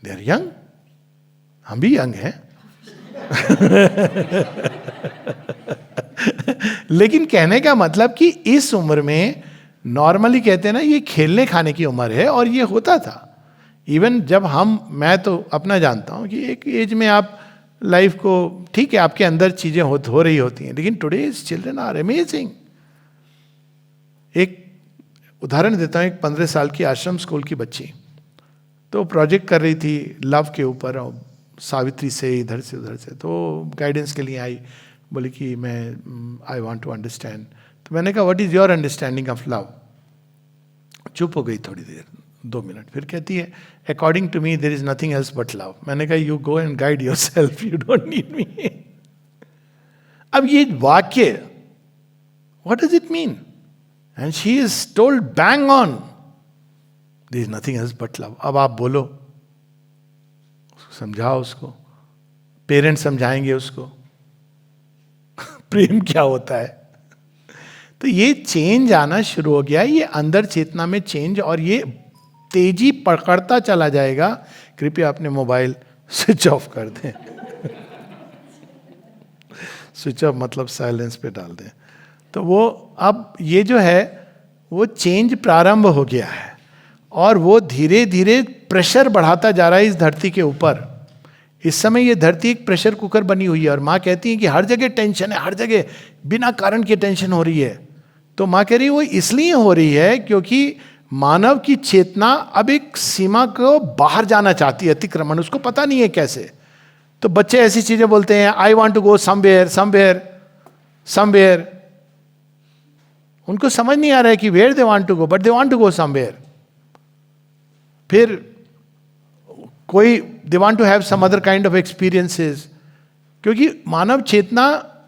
दे आर यंग, हम भी यंग हैं। लेकिन कहने का मतलब कि इस उम्र में नॉर्मली कहते हैं ना, ये खेलने खाने की उम्र है, और ये होता था इवन जब मैं तो अपना जानता हूं कि एक एज में आप लाइफ को, ठीक है आपके अंदर चीजें हो रही होती हैं, लेकिन टुडेज चिल्ड्रन आर अमेजिंग। एक उदाहरण देता हूं, एक 15 साल की आश्रम स्कूल की बच्ची, तो प्रोजेक्ट कर रही थी लव के ऊपर, और सावित्री से इधर से उधर से, तो गाइडेंस के लिए आई, बोली कि मैं आई वांट टू अंडरस्टैंड। तो मैंने कहा what is your understanding of love? चुप हो गई थोड़ी देर, 2 मिनट, फिर कहती है according to me there is nothing else but love. मैंने कहा you go and guide yourself, you don't need me. अब ये वाक्य what does it mean? And she is told bang on there is nothing else but love. अब आप बोलो, समझाओ उसको, पेरेंट्स समझाएंगे उसको प्रेम क्या होता है। तो ये चेंज आना शुरू हो गया, ये अंदर चेतना में चेंज, और ये तेजी पकड़ता चला जाएगा। कृपया अपने मोबाइल स्विच ऑफ कर दें। स्विच ऑफ मतलब साइलेंस पे डाल दें। तो वो अब ये जो है वो चेंज प्रारंभ हो गया है, और वो धीरे धीरे प्रेशर बढ़ाता जा रहा है इस धरती के ऊपर। इस समय ये धरती एक प्रेशर कुकर बनी हुई है, और माँ कहती है कि हर जगह टेंशन है, हर जगह बिना कारण की टेंशन हो रही है। तो माँ कह रही है वो इसलिए हो रही है क्योंकि मानव की चेतना अब एक सीमा को बाहर जाना चाहती है, अतिक्रमण, उसको पता नहीं है कैसे। तो बच्चे ऐसी चीजें बोलते हैं, I want to go somewhere somewhere somewhere. उनको समझ नहीं आ रहा है कि where they want to go, but they want to go somewhere. फिर कोई they want to have some other kind of experiences, क्योंकि मानव चेतना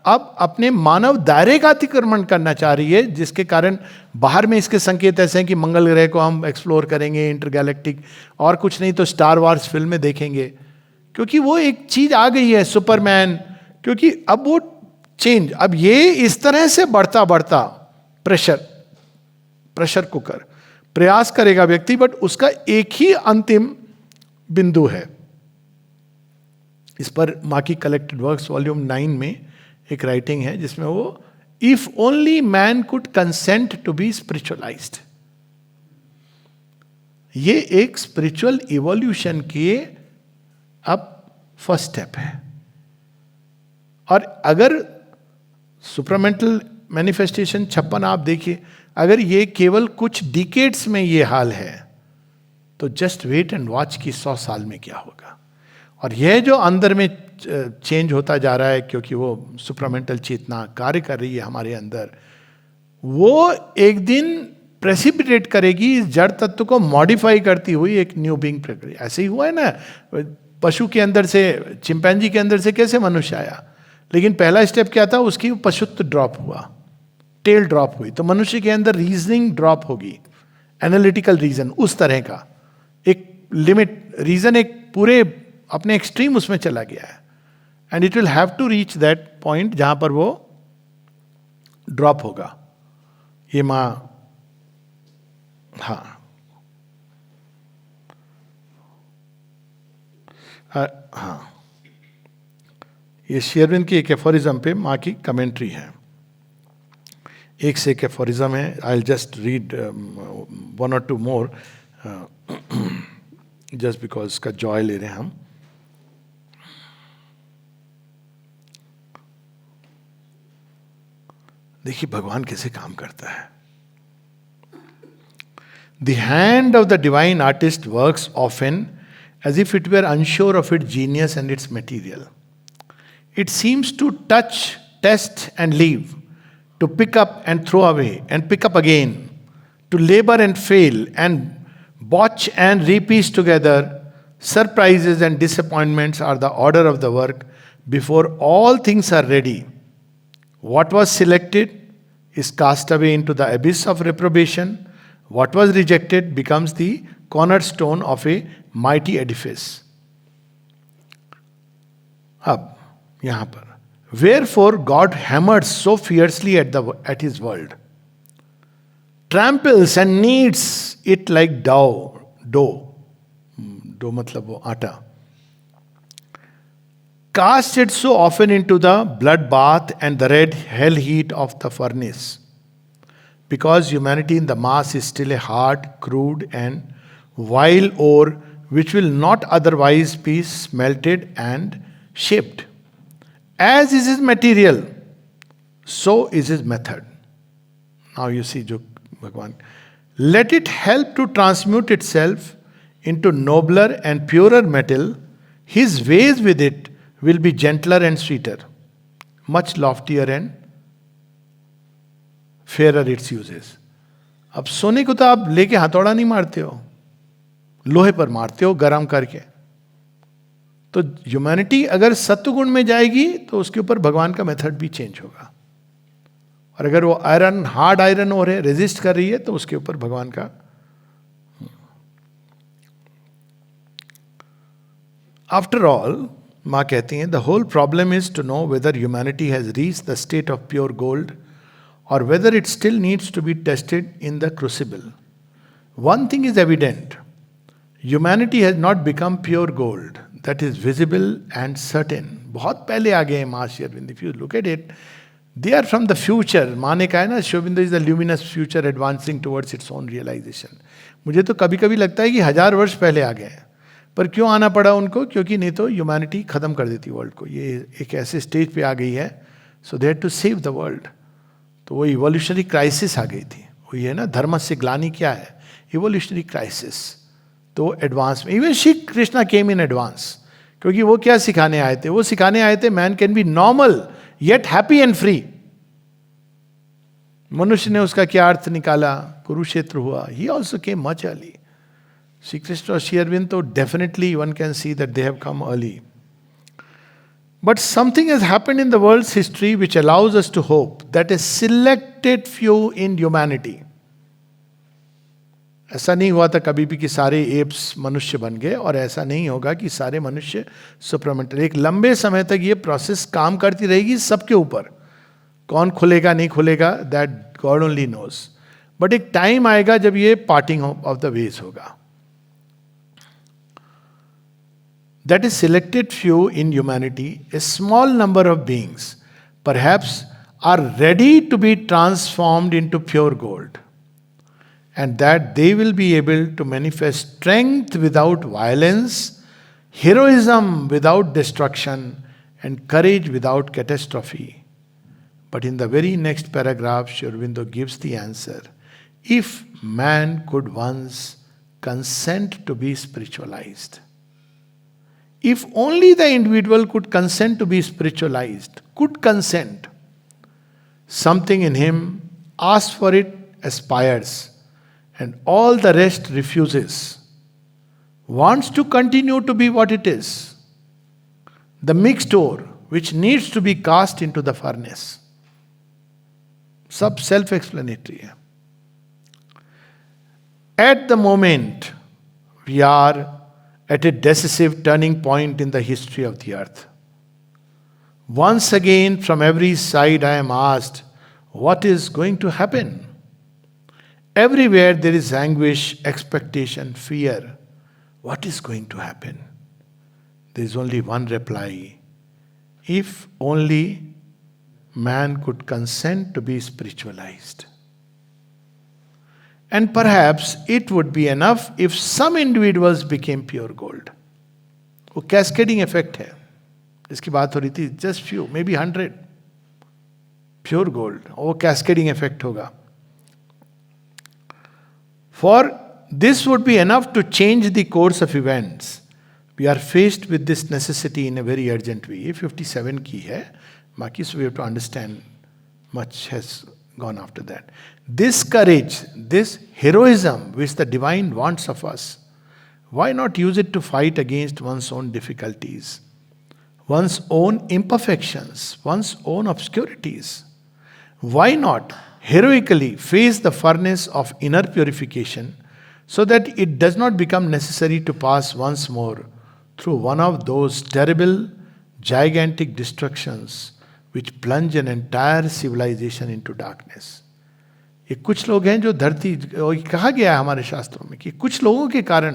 अब अपने मानव दायरे का अतिक्रमण करना चाह रही है, जिसके कारण बाहर में इसके संकेत ऐसे हैं कि मंगल ग्रह को हम एक्सप्लोर करेंगे, इंटरगैलेक्टिक, और कुछ नहीं तो स्टार वार्स फिल्म में देखेंगे, क्योंकि वो एक चीज आ गई है, सुपरमैन। क्योंकि अब वो चेंज, अब ये इस तरह से बढ़ता बढ़ता प्रेशर कुकर प्रयास करेगा व्यक्ति, बट उसका एक ही अंतिम बिंदु है। इस पर माँ की कलेक्टेड वर्क्स वॉल्यूम 9 में एक राइटिंग है जिसमें वो, if only man could consent to be spiritualised, ये एक स्पिरिचुअल इवोल्यूशन के अब फर्स्ट स्टेप है। और अगर सुपरमेंटल मैनिफेस्टेशन 56 आप देखिए, अगर ये केवल कुछ डिकेड्स में ये हाल है, तो जस्ट वेट एंड वॉच कि 100 साल में क्या होगा। और यह जो अंदर में चेंज होता जा रहा है, क्योंकि वो सुपरमेंटल चेतना कार्य कर रही है हमारे अंदर, वो एक दिन प्रेसिपिटेट करेगी इस जड़ तत्व को मॉडिफाई करती हुई एक न्यू बीइंग प्रक्रिया। ऐसे ही हुआ है ना, पशु के अंदर से, चिंपैंजी के अंदर से कैसे मनुष्य आया, लेकिन पहला स्टेप क्या था, उसकी पशुत्व ड्रॉप हुआ, टेल ड्रॉप हुई। तो मनुष्य के अंदर रीजनिंग ड्रॉप होगी, एनालिटिकल रीजन, उस तरह का एक लिमिट रीजन, एक पूरे अपने एक्सट्रीम उसमें चला गया है। And it will have to reach that point जहां पर वो ड्रॉप होगा। ये मां, हाँ हाँ, ये शेरविन की एक एफोरिज्म पे माँ की कमेंट्री है। एक से एक एफोरिज्म है, I will just read 1 or 2 more just because इसका जॉय ले रहे हैं हम। देखिए भगवान कैसे काम करता है। The hand of the divine artist works often as if it were unsure of its genius and its material. It seems to touch, test, and leave, to pick up and throw away, and pick up again, to labor and fail, and botch and repiece together. Surprises and disappointments are the order of the work before all things are ready. What was selected is cast away into the abyss of reprobation. What was rejected becomes the cornerstone of a mighty edifice. अब यहां पर, wherefore God hammers so fiercely at his world, tramples and kneads it like dough मतलब वो आटा, casts it so often into the blood bath and the red hell heat of the furnace, because humanity in the mass is still a hard, crude, and vile ore which will not otherwise be smelted and shaped. As is his material, so is his method. Now you see, जो भगवान, let it help to transmute itself into nobler and purer metal. His ways with it will be gentler and sweeter, much loftier and fairer its uses. अब सोने को तो आप लेके हथौड़ा नहीं मारते हो, लोहे पर मारते हो गरम करके। तो ह्यूमैनिटी अगर सत्वगुण में जाएगी तो उसके ऊपर भगवान का मेथड भी चेंज होगा, और अगर वो आयरन, हार्ड आयरन हो रहे, रेजिस्ट कर रही है, तो उसके ऊपर भगवान का। आफ्टर ऑल, माँ कहती हैं, the whole problem is to know whether humanity has reached the state of pure gold or whether it still needs to be tested in the crucible. One thing is evident: humanity has not become pure gold. That is visible and certain. बहुत पहले आ गए हैं माँ Shri Arvind. If you look at it, they are from the future. माँ ने कहा है ना, Shri Aurobindo is the luminous future advancing towards its own realisation. मुझे तो कभी कभी लगता है कि 1000 वर्ष पहले आ गए हैं. पर क्यों आना पड़ा उनको? क्योंकि नहीं तो ह्यूमैनिटी खत्म कर देती वर्ल्ड को. ये एक ऐसे स्टेज पे आ गई है, so they had to save the world. तो वो इवोल्यूशनरी क्राइसिस आ गई थी. वो ये ना, धर्म से ग्लानि क्या है? Evolutionary crisis. तो एडवांस में even Shri Krishna came in advance. क्योंकि वो क्या सिखाने आए थे? वो सिखाने आए थे man can be normal yet happy and free. मनुष्य ने उसका क्या अर्थ निकाला? कुरुक्षेत्र हुआ. He also came much early. Shri Krishna और श्री अरविंद तो definitely one can see that they have come early. But something has happened in the world's history which allows us to hope that a selected few in humanity. ऐसा नहीं हुआ था कभी भी कि सारे एप्स मनुष्य बन गए, और ऐसा नहीं होगा कि सारे मनुष्य सुपरमेंटल. एक लंबे समय तक ये प्रोसेस काम करती रहेगी सबके ऊपर. कौन खुलेगा नहीं खुलेगा, that God only knows. But एक टाइम आएगा जब ये पार्टिंग ऑफ द वेज होगा. That is selected few in humanity, a small number of beings, perhaps, are ready to be transformed into pure gold, and that they will be able to manifest strength without violence, heroism without destruction, and courage without catastrophe. But in the very next paragraph, Sri Aurobindo gives the answer. If man could once consent to be spiritualized, if only the individual could consent to be spiritualized, could consent, something in him asks for it, aspires, and all the rest refuses, wants to continue to be what it is, the mixed ore which needs to be cast into the furnace. सब self explanatory है. At the moment, we are at a decisive turning point in the history of the earth. Once again, from every side, I am asked, what is going to happen? Everywhere there is anguish, expectation, fear. What is going to happen? There is only one reply. If only man could consent to be spiritualized. And perhaps it would be enough if some individuals became pure gold. वो cascading effect है जिसकी बात हो रही थी. Just few, may be 100 pure gold, वो cascading effect होगा. For this would be enough to change the course of events. We are faced with this necessity in a very urgent way. ये 57 की है, बाकी so we have to understand much has gone after that. This courage, this heroism which the divine wants of us, why not use it to fight against one's own difficulties, one's own imperfections, one's own obscurities? Why not heroically face the furnace of inner purification so that it does not become necessary to pass once more through one of those terrible, gigantic destructions which plunge an entire civilization into darkness? ये कुछ लोग हैं जो धरती, कहा गया है हमारे शास्त्रों में कि कुछ लोगों के कारण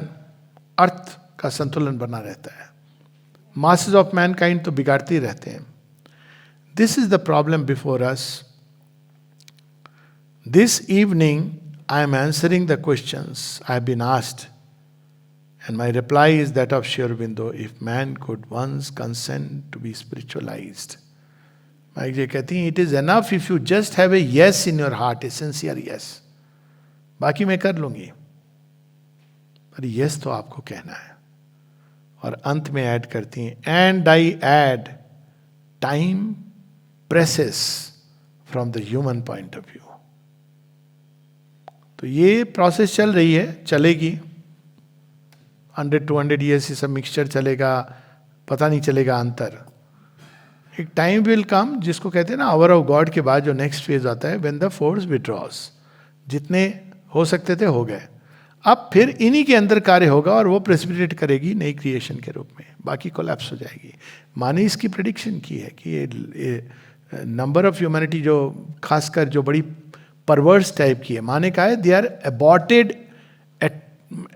अर्थ का संतुलन बना रहता है. मासेस ऑफ मैनकाइंड तो बिगाड़ते ही रहते हैं. This is the problem before us. This evening I am answering the questions I have been asked, and my reply is that of Sri Aurobindo. If man could once consent to be spiritualized, Mike ji कहती हैं, it is enough if you just have a yes in your heart, a sincere yes. बाकी मैं कर लूंगी, पर yes तो आपको कहना है. और अंत में ऐड करती हैं, and I add time presses from the human point of view. तो ये प्रोसेस चल रही है, चलेगी 100-200 ईयर्स. ये सब मिक्सचर चलेगा, पता नहीं चलेगा अंतर. एक टाइम विल कम जिसको कहते हैं ना आवर ऑफ गॉड के बाद जो नेक्स्ट फेज आता है, व्हेन द फोर्स विड्रॉज. जितने हो सकते थे हो गए. अब फिर इन्हीं के अंदर कार्य होगा और वो प्रेसिपिटेट करेगी नई क्रिएशन के रूप में, बाकी कोलैप्स हो जाएगी. माने इसकी प्रेडिक्शन की है कि ये नंबर ऑफ ह्यूमैनिटी जो खासकर जो बड़ी परवर्स टाइप की है, माने का है they are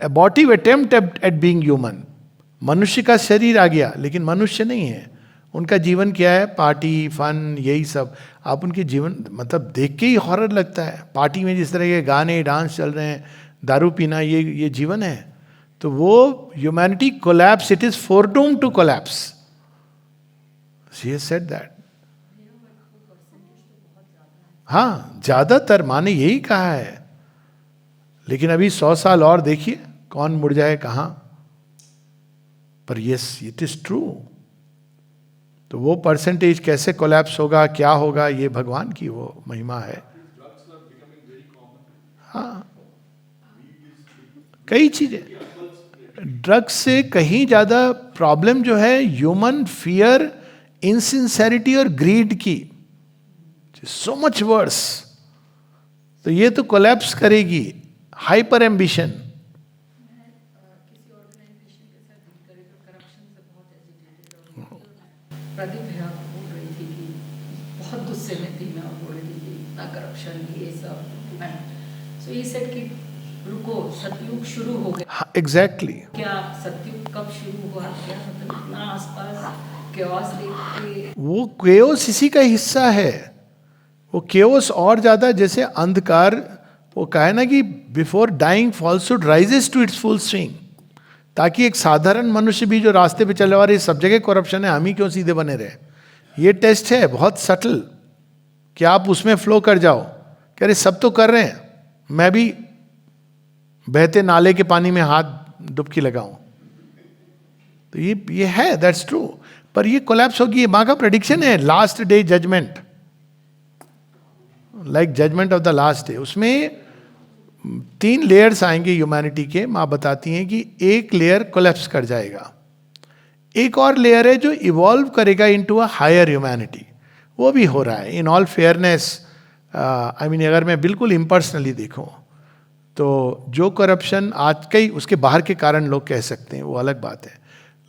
abortive attempt at being human. मनुष्य का शरीर आ गया लेकिन मनुष्य नहीं है, उनका जीवन क्या है, पार्टी फन यही सब। आप उनके जीवन मतलब देख के ही हॉरर लगता है। पार्टी में जिस तरह के गाने डांस चल रहे हैं, दारू पीना, ये जीवन है। तो वो humanity collapse, it is foredoomed to collapse. She has said that. हाँ, ज्यादातर माँ ने यही कहा है। लेकिन अभी 100 साल और देखिए कौन मुड़ जाए कहाँ। पर यस, इट इज ट्रू। तो वो परसेंटेज कैसे कोलैप्स होगा, क्या होगा, ये भगवान की वो महिमा है। हाँ, कई चीजें। ड्रग्स से कहीं ज्यादा प्रॉब्लम जो है ह्यूमन फियर, इनसिंसेरिटी और ग्रीड की, सो मच वर्स। तो ये तो कोलैप्स करेगी। Hyper ambition. प्रदीप भैया बोल रही थी कि बहुत गुस्से में थी, मैं बोल रही थी इतना करप्शन ये सब, सो ये सेड कि रुको, सतयुग शुरू हो गया। एग्जैक्टली। क्या सतयुग कब शुरू हुआ, क्या मतलब इतना आसपास केओस देख के। वो केओस इसी का हिस्सा है। वो केओस और ज्यादा जैसे अंधकार, वो कहा है ना कि before dying falsehood rises to its full swing, ताकि एक साधारण मनुष्य भी जो रास्ते पे चलने वाले, सब जगह करप्शन है, हम ही क्यों सीधे बने रहे। ये टेस्ट है बहुत सटल कि आप उसमें फ्लो कर जाओ। कह रहे सब तो कर रहे हैं, मैं भी बहते नाले के पानी में हाथ डुबकी लगाऊं। तो ये है, दैट्स ट्रू। पर ये कोलैप्स होगी, ये माँ का प्रेडिक्शन है। Last day judgement, like judgement of the last day, उसमें 3 लेयर्स आएंगे ह्यूमैनिटी के। माँ बताती हैं कि एक लेयर कोलैप्स कर जाएगा, एक और लेयर है जो इवॉल्व करेगा इनटू अ हायर ह्यूमैनिटी। वो भी हो रहा है in all fairness. I mean अगर मैं बिल्कुल इम्पर्सनली देखूं तो जो करप्शन आज कई, उसके बाहर के कारण लोग कह सकते हैं, वो अलग बात है।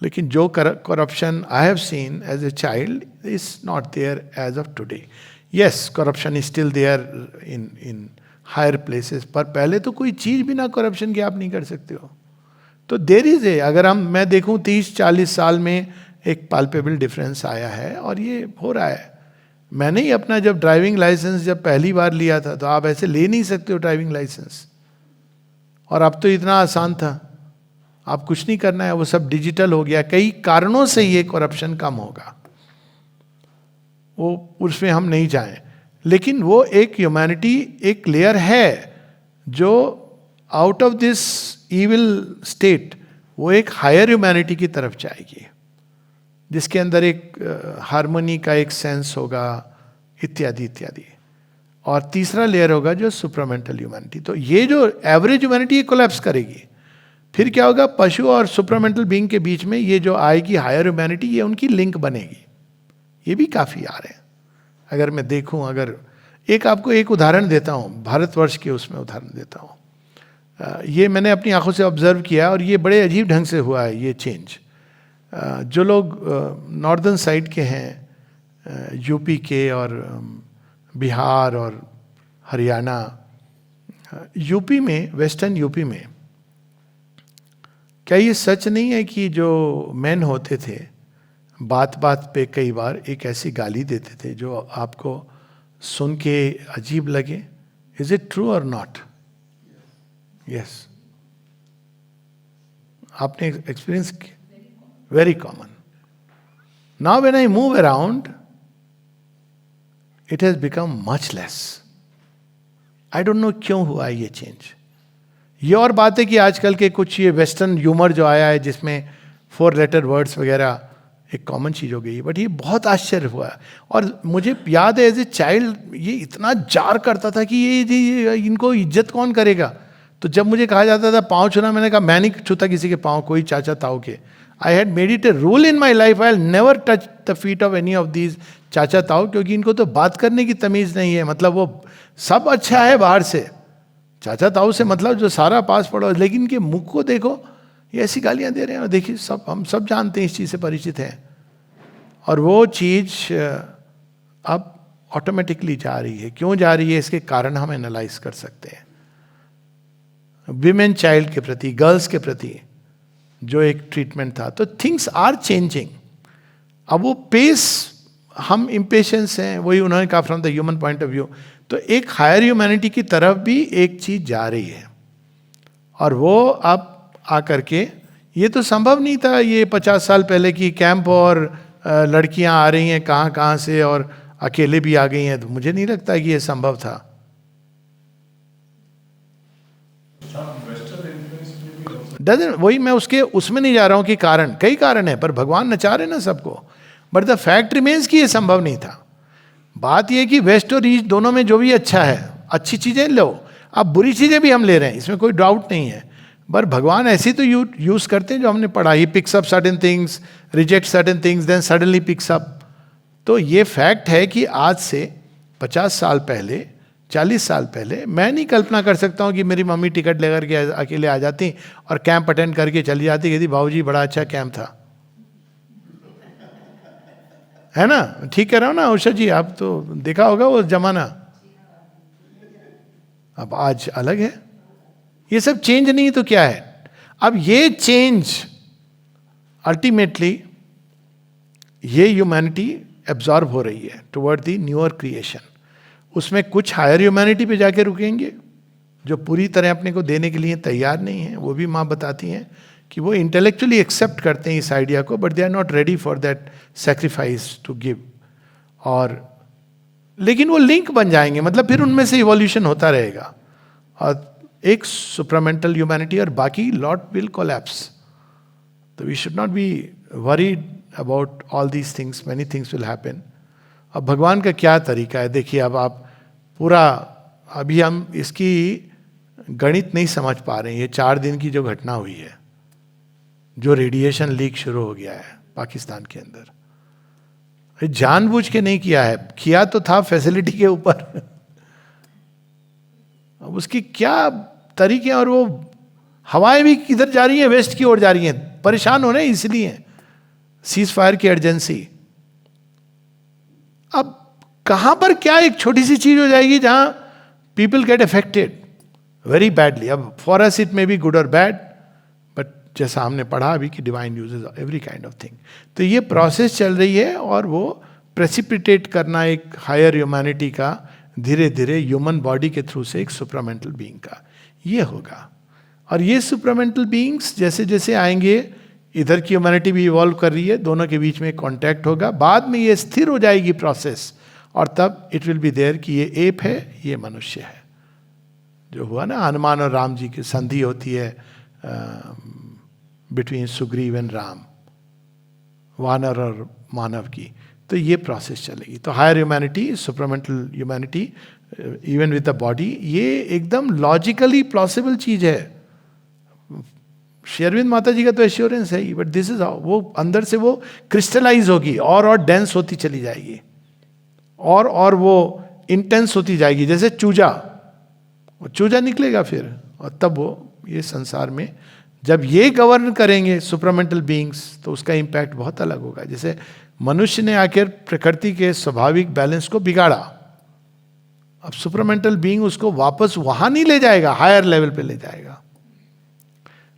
लेकिन जो corruption I have seen as a child is not there as of today. Yes, corruption is still there in higher places, पर पहले तो कोई चीज बिना करप्शन के आप नहीं कर सकते हो। तो देर इज ए, अगर मैं देखूं 30-40 साल में एक पाल्पेबल डिफरेंस आया है, और ये हो रहा है। मैंने ही अपना जब ड्राइविंग लाइसेंस जब पहली बार लिया था, तो आप ऐसे ले नहीं सकते हो ड्राइविंग लाइसेंस। और अब तो इतना आसान था, आप कुछ नहीं करना है, वो सब डिजिटल हो गया। कई कारणों से ये करप्शन कम होगा, वो उसमें हम नहीं जाएं। लेकिन वो एक ह्यूमैनिटी, एक लेयर है जो out of this evil state, वो एक हायर ह्यूमैनिटी की तरफ जाएगी, जिसके अंदर एक हार्मनी का एक सेंस होगा, इत्यादि इत्यादि। और तीसरा लेयर होगा जो सुपरामेंटल ह्यूमैनिटी। तो ये जो एवरेज ह्यूमैनिटी कोलैप्स करेगी। फिर क्या होगा, पशु और सुपरामेंटल बीइंग के बीच में ये जो आएगी हायर ह्यूमैनिटी, ये उनकी लिंक बनेगी। ये भी काफ़ी आ रहे हैं। अगर मैं देखूं, अगर आपको एक उदाहरण देता हूं, भारतवर्ष के उसमें उदाहरण देता हूं। ये मैंने अपनी आंखों से ऑब्जर्व किया, और ये बड़े अजीब ढंग से हुआ है ये चेंज। जो लोग नॉर्दर्न साइड के हैं, यूपी के और बिहार और हरियाणा, यूपी में, वेस्टर्न यूपी में, क्या ये सच नहीं है कि जो मेन होते थे बात बात पे कई बार एक ऐसी गाली देते थे जो आपको सुन के अजीब लगे? इज इट ट्रू और नॉट? यस, आपने एक्सपीरियंस किया? Very common. Now when I move around, it has become much less. I don't know क्यों हुआ ये चेंज। ये और बात है कि आजकल के कुछ ये वेस्टर्न ह्यूमर जो आया है, जिसमें 4 लेटर वर्ड्स वगैरह एक कॉमन चीज हो गई है, बट ये बहुत आश्चर्य हुआ। और मुझे याद है एज ए चाइल्ड ये इतना जार करता था कि ये इनको इज्जत कौन करेगा। तो जब मुझे कहा जाता था पाँव छूना, मैंने कहा मैं नहीं छूता किसी के पाँव, कोई चाचा ताऊ के। I had made it a rule in my life, I never touch the feet of any of these चाचा ताऊ, क्योंकि इनको तो बात करने की तमीज नहीं है। मतलब वो सब अच्छा है बाहर से, चाचा ताऊ से मतलब जो सारा पास पड़ो, लेकिन इनके मुख को देखो, ये ऐसी गालियां दे रहे हैं। देखिए, सब हम सब जानते हैं, इस चीज से परिचित हैं। और वो चीज अब ऑटोमेटिकली जा रही है। क्यों जा रही है, इसके कारण हम एनालाइज कर सकते हैं। विमेन चाइल्ड के प्रति, गर्ल्स के प्रति जो एक ट्रीटमेंट था, तो थिंग्स आर चेंजिंग। अब वो पेस, हम इम्पेशंस हैं, वही उन्होंने कहा from the human point of view, तो एक हायर ह्यूमैनिटी की तरफ भी एक चीज जा रही है। और वो अब आकर के, ये तो संभव नहीं था ये 50 साल पहले की कैंप और लड़कियां आ रही हैं कहाँ कहाँ से और अकेले भी आ गई हैं, तो मुझे नहीं लगता कि ये संभव था। वही मैं उसमें नहीं जा रहा हूं कि कारण, कई कारण है, पर भगवान नचा रहे ना सबको। बट द फैक्ट रिमेन्स कि ये संभव नहीं था। बात ये कि वेस्ट और ईस्ट दोनों में जो भी अच्छा है, अच्छी चीजें लो, अब बुरी चीजें भी हम ले रहे हैं, इसमें कोई डाउट नहीं है। पर भगवान ऐसे तो यूज करते हैं जो हमने पढ़ा, he picks up certain things, reject certain things, then suddenly picks up. तो ये फैक्ट है कि आज से 50 साल पहले, 40 साल पहले मैं नहीं कल्पना कर सकता हूँ कि मेरी मम्मी टिकट लेकर के अकेले आ जाती और कैंप अटेंड करके चली जाती, कहती भाऊजी बड़ा अच्छा कैंप था, है ना? ठीक कह रहा हूँ ना उषा जी? आप तो देखा होगा वो जमाना। अब आज अलग है, ये सब चेंज नहीं तो क्या है? अब ये चेंज अल्टीमेटली ये ह्यूमैनिटी एब्जॉर्ब हो रही है टुवर्ड द न्यूअर क्रिएशन। उसमें कुछ हायर ह्यूमैनिटी पे जाके रुकेंगे जो पूरी तरह अपने को देने के लिए तैयार नहीं है। वो भी माँ बताती हैं कि वो इंटेलेक्चुअली एक्सेप्ट करते हैं इस आइडिया को, but they are not ready for that sacrifice to give. और लेकिन वो लिंक बन जाएंगे, मतलब फिर उनमें से इवोल्यूशन होता रहेगा और एक सुप्रामेंटल ह्यूमैनिटी, और बाकी लॉट विल कोलैप्स। तो we should not be worried about all these things, many things will happen. अब भगवान का क्या तरीका है देखिए। अब आप पूरा, अभी हम इसकी गणित नहीं समझ पा रहे हैं। ये 4 दिन की जो घटना हुई है, जो रेडिएशन लीक शुरू हो गया है पाकिस्तान के अंदर, जानबूझ के नहीं किया है, किया तो था फैसिलिटी के ऊपर। अब उसकी क्या तरीके, और वो हवाएं भी किधर जा रही हैं? वेस्ट की ओर जा रही हैं। परेशान हो रहे हैं इसलिए सीज फायर की अर्जेंसी। अब कहां पर क्या एक छोटी सी चीज हो जाएगी जहां people get affected very badly. अब for us it may be good और बैड, बट जैसा हमने पढ़ा अभी कि divine uses every kind of thing. तो ये प्रोसेस चल रही है और वो प्रेसिपिटेट करना एक हायर ह्यूमैनिटी का धीरे धीरे ह्यूमन बॉडी के थ्रू से एक सुप्रामेंटल बीइंग का ये होगा। और ये सुप्रामेंटल बीइंग्स जैसे जैसे आएंगे, इधर की ह्यूमैनिटी भी इवॉल्व कर रही है, दोनों के बीच में कॉन्टैक्ट होगा, बाद में ये स्थिर हो जाएगी प्रोसेस, और तब इट विल बी देयर कि ये एप है, ये मनुष्य है। जो हुआ ना हनुमान और राम जी की संधि होती है बिटवीन सुग्रीव एंड राम, वानर और मानव की, तो ये प्रोसेस चलेगी। तो higher humanity, supramental humanity, even with the body, ये एकदम लॉजिकली प्लॉसिबल चीज है। श्री अरविंद माता जी का तो एश्योरेंस है ही, बट दिस इज हाउ वो अंदर से वो क्रिस्टलाइज होगी और डेंस होती चली जाएगी, और वो इंटेंस होती जाएगी। जैसे चूजा निकलेगा फिर, और तब वो ये संसार में जब ये गवर्न करेंगे सुप्रामेंटल बीइंग्स, तो उसका इंपैक्ट बहुत अलग होगा। जैसे मनुष्य ने आकर प्रकृति के स्वाभाविक बैलेंस को बिगाड़ा, अब सुप्रामेंटल बीइंग उसको वापस वहां नहीं ले जाएगा, हायर लेवल पे ले जाएगा।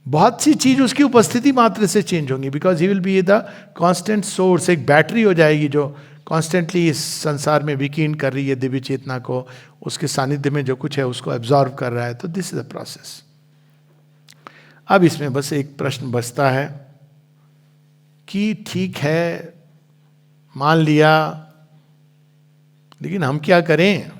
बहुत सी चीज उसकी उपस्थिति मात्र से चेंज होंगी, because he will be the constant source. एक बैटरी हो जाएगी जो कॉन्स्टेंटली इस संसार में विकीर्ण कर रही है दिव्य चेतना को, उसके सानिध्य में जो कुछ है उसको एब्जॉर्व कर रहा है। तो दिस इज द प्रोसेस। अब इसमें बस एक प्रश्न बचता है कि ठीक है मान लिया, लेकिन हम क्या करें?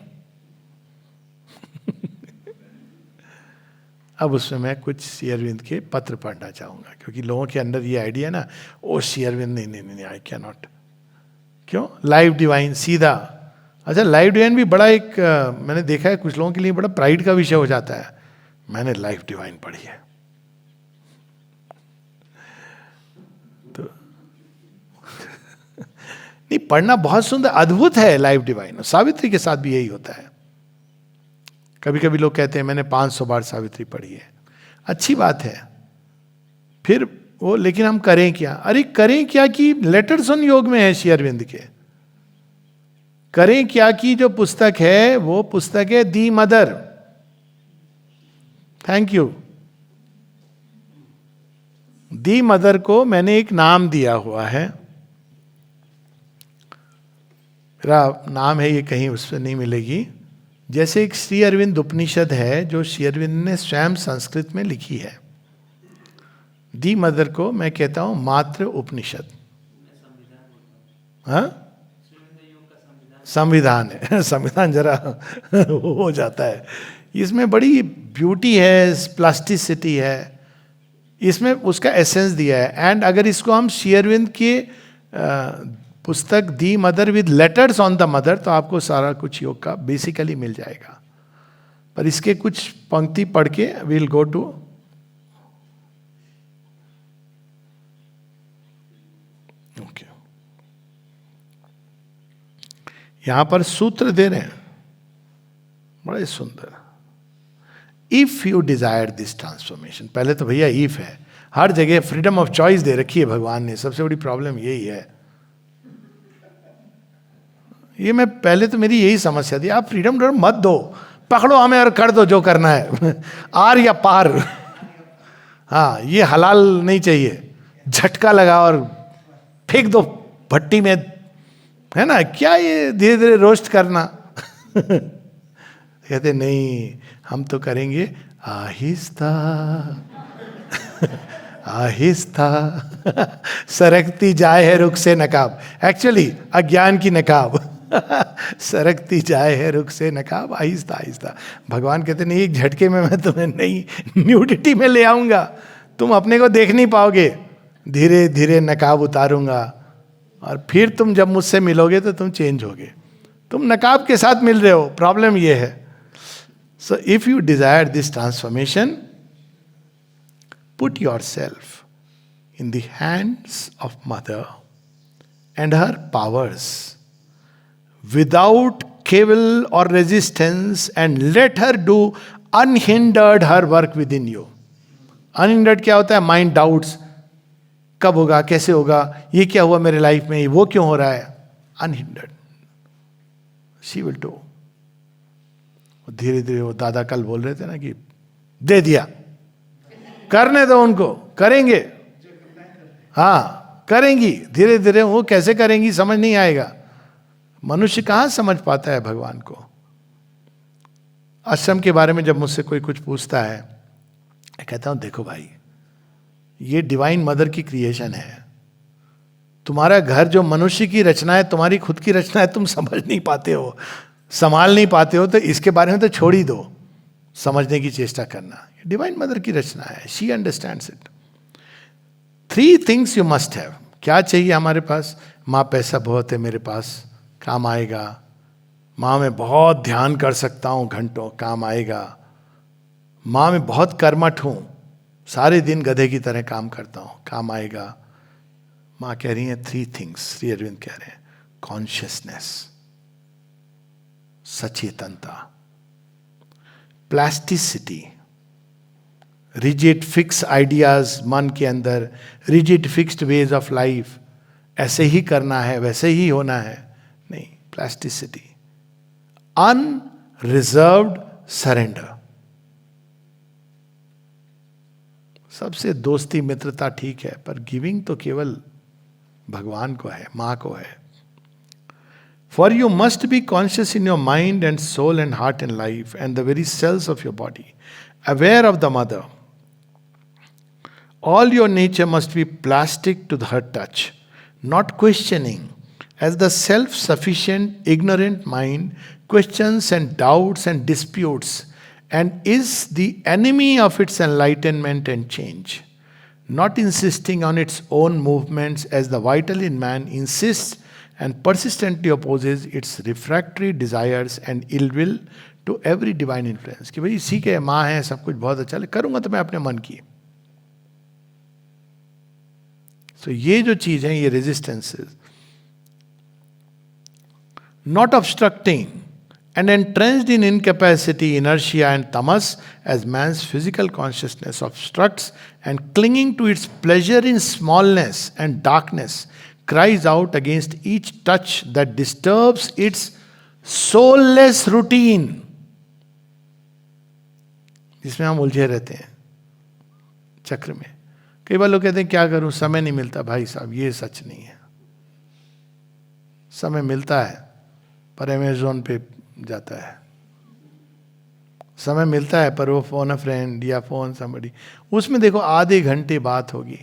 अब उसमें मैं कुछ श्री अरविंद के पत्र पढ़ना चाहूंगा, क्योंकि लोगों के अंदर ये आइडिया ना, ओ श्री अरविंद नहीं नहीं नहीं, आई कैन नॉट। क्यों? लाइव डिवाइन सीधा। अच्छा, लाइव डिवाइन भी बड़ा एक मैंने देखा है कुछ लोगों के लिए बड़ा प्राइड का विषय हो जाता है, मैंने लाइव डिवाइन पढ़ी है। तो नहीं, पढ़ना बहुत सुंदर अद्भुत है लाइव डिवाइन। सावित्री के साथ भी यही होता है। कभी कभी लोग कहते हैं मैंने 500 बार सावित्री पढ़ी है, अच्छी बात है, फिर वो, लेकिन हम करें क्या? अरे करें क्या कि लेटर्स ऑन योग में है श्री अरविंद के। करें क्या कि जो पुस्तक है वो पुस्तक है दी mother. Thank you. The mother को मैंने एक नाम दिया हुआ है, मेरा नाम है, ये कहीं उस पर नहीं मिलेगी। जैसे एक श्री अरविंद उपनिषद है जो श्री अरविंद ने स्वयं संस्कृत में लिखी है। दी मदर को मैं कहता हूं मात्र उपनिषद। हाँ, संविधान है। संविधान जरा हो जाता है। इसमें बड़ी ब्यूटी है, प्लास्टिसिटी है, इसमें उसका एसेंस दिया है। एंड अगर इसको हम श्री अरविंद के पुस्तक दी mother with letters on the mother, तो आपको सारा कुछ योग का बेसिकली मिल जाएगा। पर इसके कुछ पंक्ति पढ़ के विल गो टू ओके। यहां पर सूत्र दे रहे हैं बड़े सुंदर। If you desire this transformation, पहले तो भैया इफ है, हर जगह फ्रीडम ऑफ चॉइस दे रखी है भगवान ने। सबसे बड़ी प्रॉब्लम यही है। ये मैं पहले तो मेरी यही समस्या थी, आप फ्रीडम मत दो, पकड़ो हमें और कर दो जो करना है, आर या पार। हाँ, ये हलाल नहीं चाहिए, झटका लगा और फेंक दो भट्टी में, है ना, क्या ये धीरे धीरे रोस्ट करना। कहते नहीं, हम तो करेंगे आहिस्ता आहिस्ता। सरकती जाए है रुख से नकाब, एक्चुअली अज्ञान की नकाब। सरकती जाए है रुख से नकाब, आहिस्ता आहिस्ता। भगवान कहते नहीं, एक झटके में मैं तुम्हें नहीं न्यूडिटी में ले आऊंगा, तुम अपने को देख नहीं पाओगे, धीरे धीरे नकाब उतारूंगा, और फिर तुम जब मुझसे मिलोगे तो तुम चेंज होगे। तुम नकाब के साथ मिल रहे हो, प्रॉब्लम ये है। So if you desire this transformation, put yourself in the hands of mother and her powers without cavil or resistance, and let her do unhindered her work within you. Unhindered क्या होता है? Mind doubts, कब होगा, कैसे होगा, ये क्या हुआ मेरे लाइफ में, वो क्यों हो रहा है। Unhindered she will do. धीरे धीरे वो दादा कल बोल रहे थे ना कि दे दिया, करने दो उनको, करेंगे। हाँ, करेंगी धीरे धीरे। वो कैसे करेंगी समझ नहीं आएगा। मनुष्य कहाँ समझ पाता है भगवान को। आश्रम के बारे में जब मुझसे कोई कुछ पूछता है, मैं कहता हूं देखो भाई, ये डिवाइन मदर की क्रिएशन है। तुम्हारा घर जो मनुष्य की रचना है, तुम्हारी खुद की रचना है, तुम समझ नहीं पाते हो, संभाल नहीं पाते हो, तो इसके बारे में तो छोड़ ही दो समझने की चेष्टा करना। डिवाइन मदर की रचना है, she understands it. 3 things you must have. क्या चाहिए हमारे पास? माँ पैसा बहुत है मेरे पास, काम आएगा। माँ मैं बहुत ध्यान कर सकता हूँ घंटों, काम आएगा। माँ मैं बहुत कर्मठ हूँ, सारे दिन गधे की तरह काम करता हूँ, काम आएगा। माँ कह रही है 3 थिंग्स, श्री अरविंद कह रहे हैं, कॉन्शियसनेस, सचेतनता, प्लास्टिसिटी, रिजिड फिक्स आइडियाज मन के अंदर, rigid fixed ways of life, ऐसे ही करना है, वैसे ही होना है, नहीं, प्लास्टिसिटी, अनरिजर्व्ड सरेंडर। सबसे दोस्ती मित्रता ठीक है, पर गिविंग तो केवल भगवान को है, माँ को है। For you must be conscious in your mind and soul and heart and life and the very cells of your body, aware of the mother. All your nature must be plastic to her touch, not questioning, as the self-sufficient, ignorant mind questions and doubts and disputes and is the enemy of its enlightenment and change, not insisting on its own movements as the vital in man insists and persistently opposes its refractory desires and ill will to every divine influence. कि भाई ठीक है, माँ है, सब कुछ बहुत अच्छा, करूंगा तो मैं अपने मन की। So ये जो चीज है, ये resistances, not obstructing and entrenched in incapacity, inertia and tamas, as man's physical consciousness obstructs, and clinging to its pleasure in smallness and darkness, cries out against each touch that disturbs its soulless routine. जिसमें हम उलझे रहते हैं चक्र में। कई बार लोग कहते हैं क्या करूं, समय नहीं मिलता। भाई साहब, ये सच नहीं है। समय मिलता है, पर अमेजोन पे जाता है, समय मिलता है पर वो फोन अ फ्रेंड या फोन समबडी, उसमें देखो आधे घंटे बात होगी,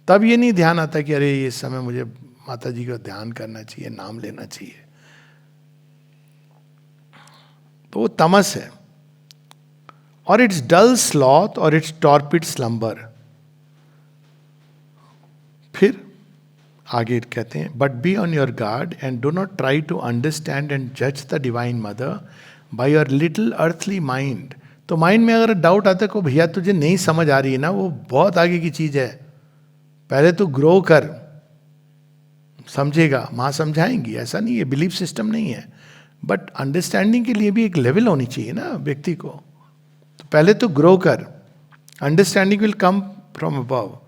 तब ये नहीं ध्यान आता कि अरे इस समय मुझे माता जी का ध्यान करना चाहिए, नाम लेना चाहिए। तो वो तमस है, और इट्स डल स्लॉथ और इट्स टॉर्पिड स्लम्बर। फिर आगे कहते हैं, but be on your guard and do not try to understand and जज the divine mother by your little earthly mind. तो माइंड में अगर डाउट आता है को भैया तुझे नहीं समझ आ रही है ना, वो बहुत आगे की चीज है, पहले तो ग्रो कर, समझेगा, माँ समझाएंगी, ऐसा नहीं है, बिलीफ सिस्टम नहीं है, बट अंडरस्टैंडिंग के लिए भी एक लेवल होनी चाहिए ना व्यक्ति को। तो पहले तो ग्रो कर, understanding will come from above,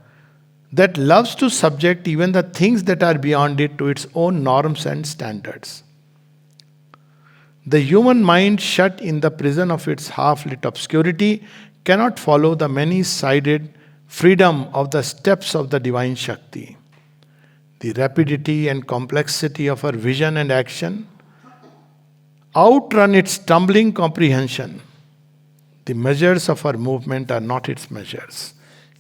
that loves to subject even the things that are beyond it to its own norms and standards. The human mind, shut in the prison of its half-lit obscurity, cannot follow the many-sided freedom of the steps of the divine Shakti. The rapidity and complexity of her vision and action outrun its stumbling comprehension. The measures of her movement are not its measures.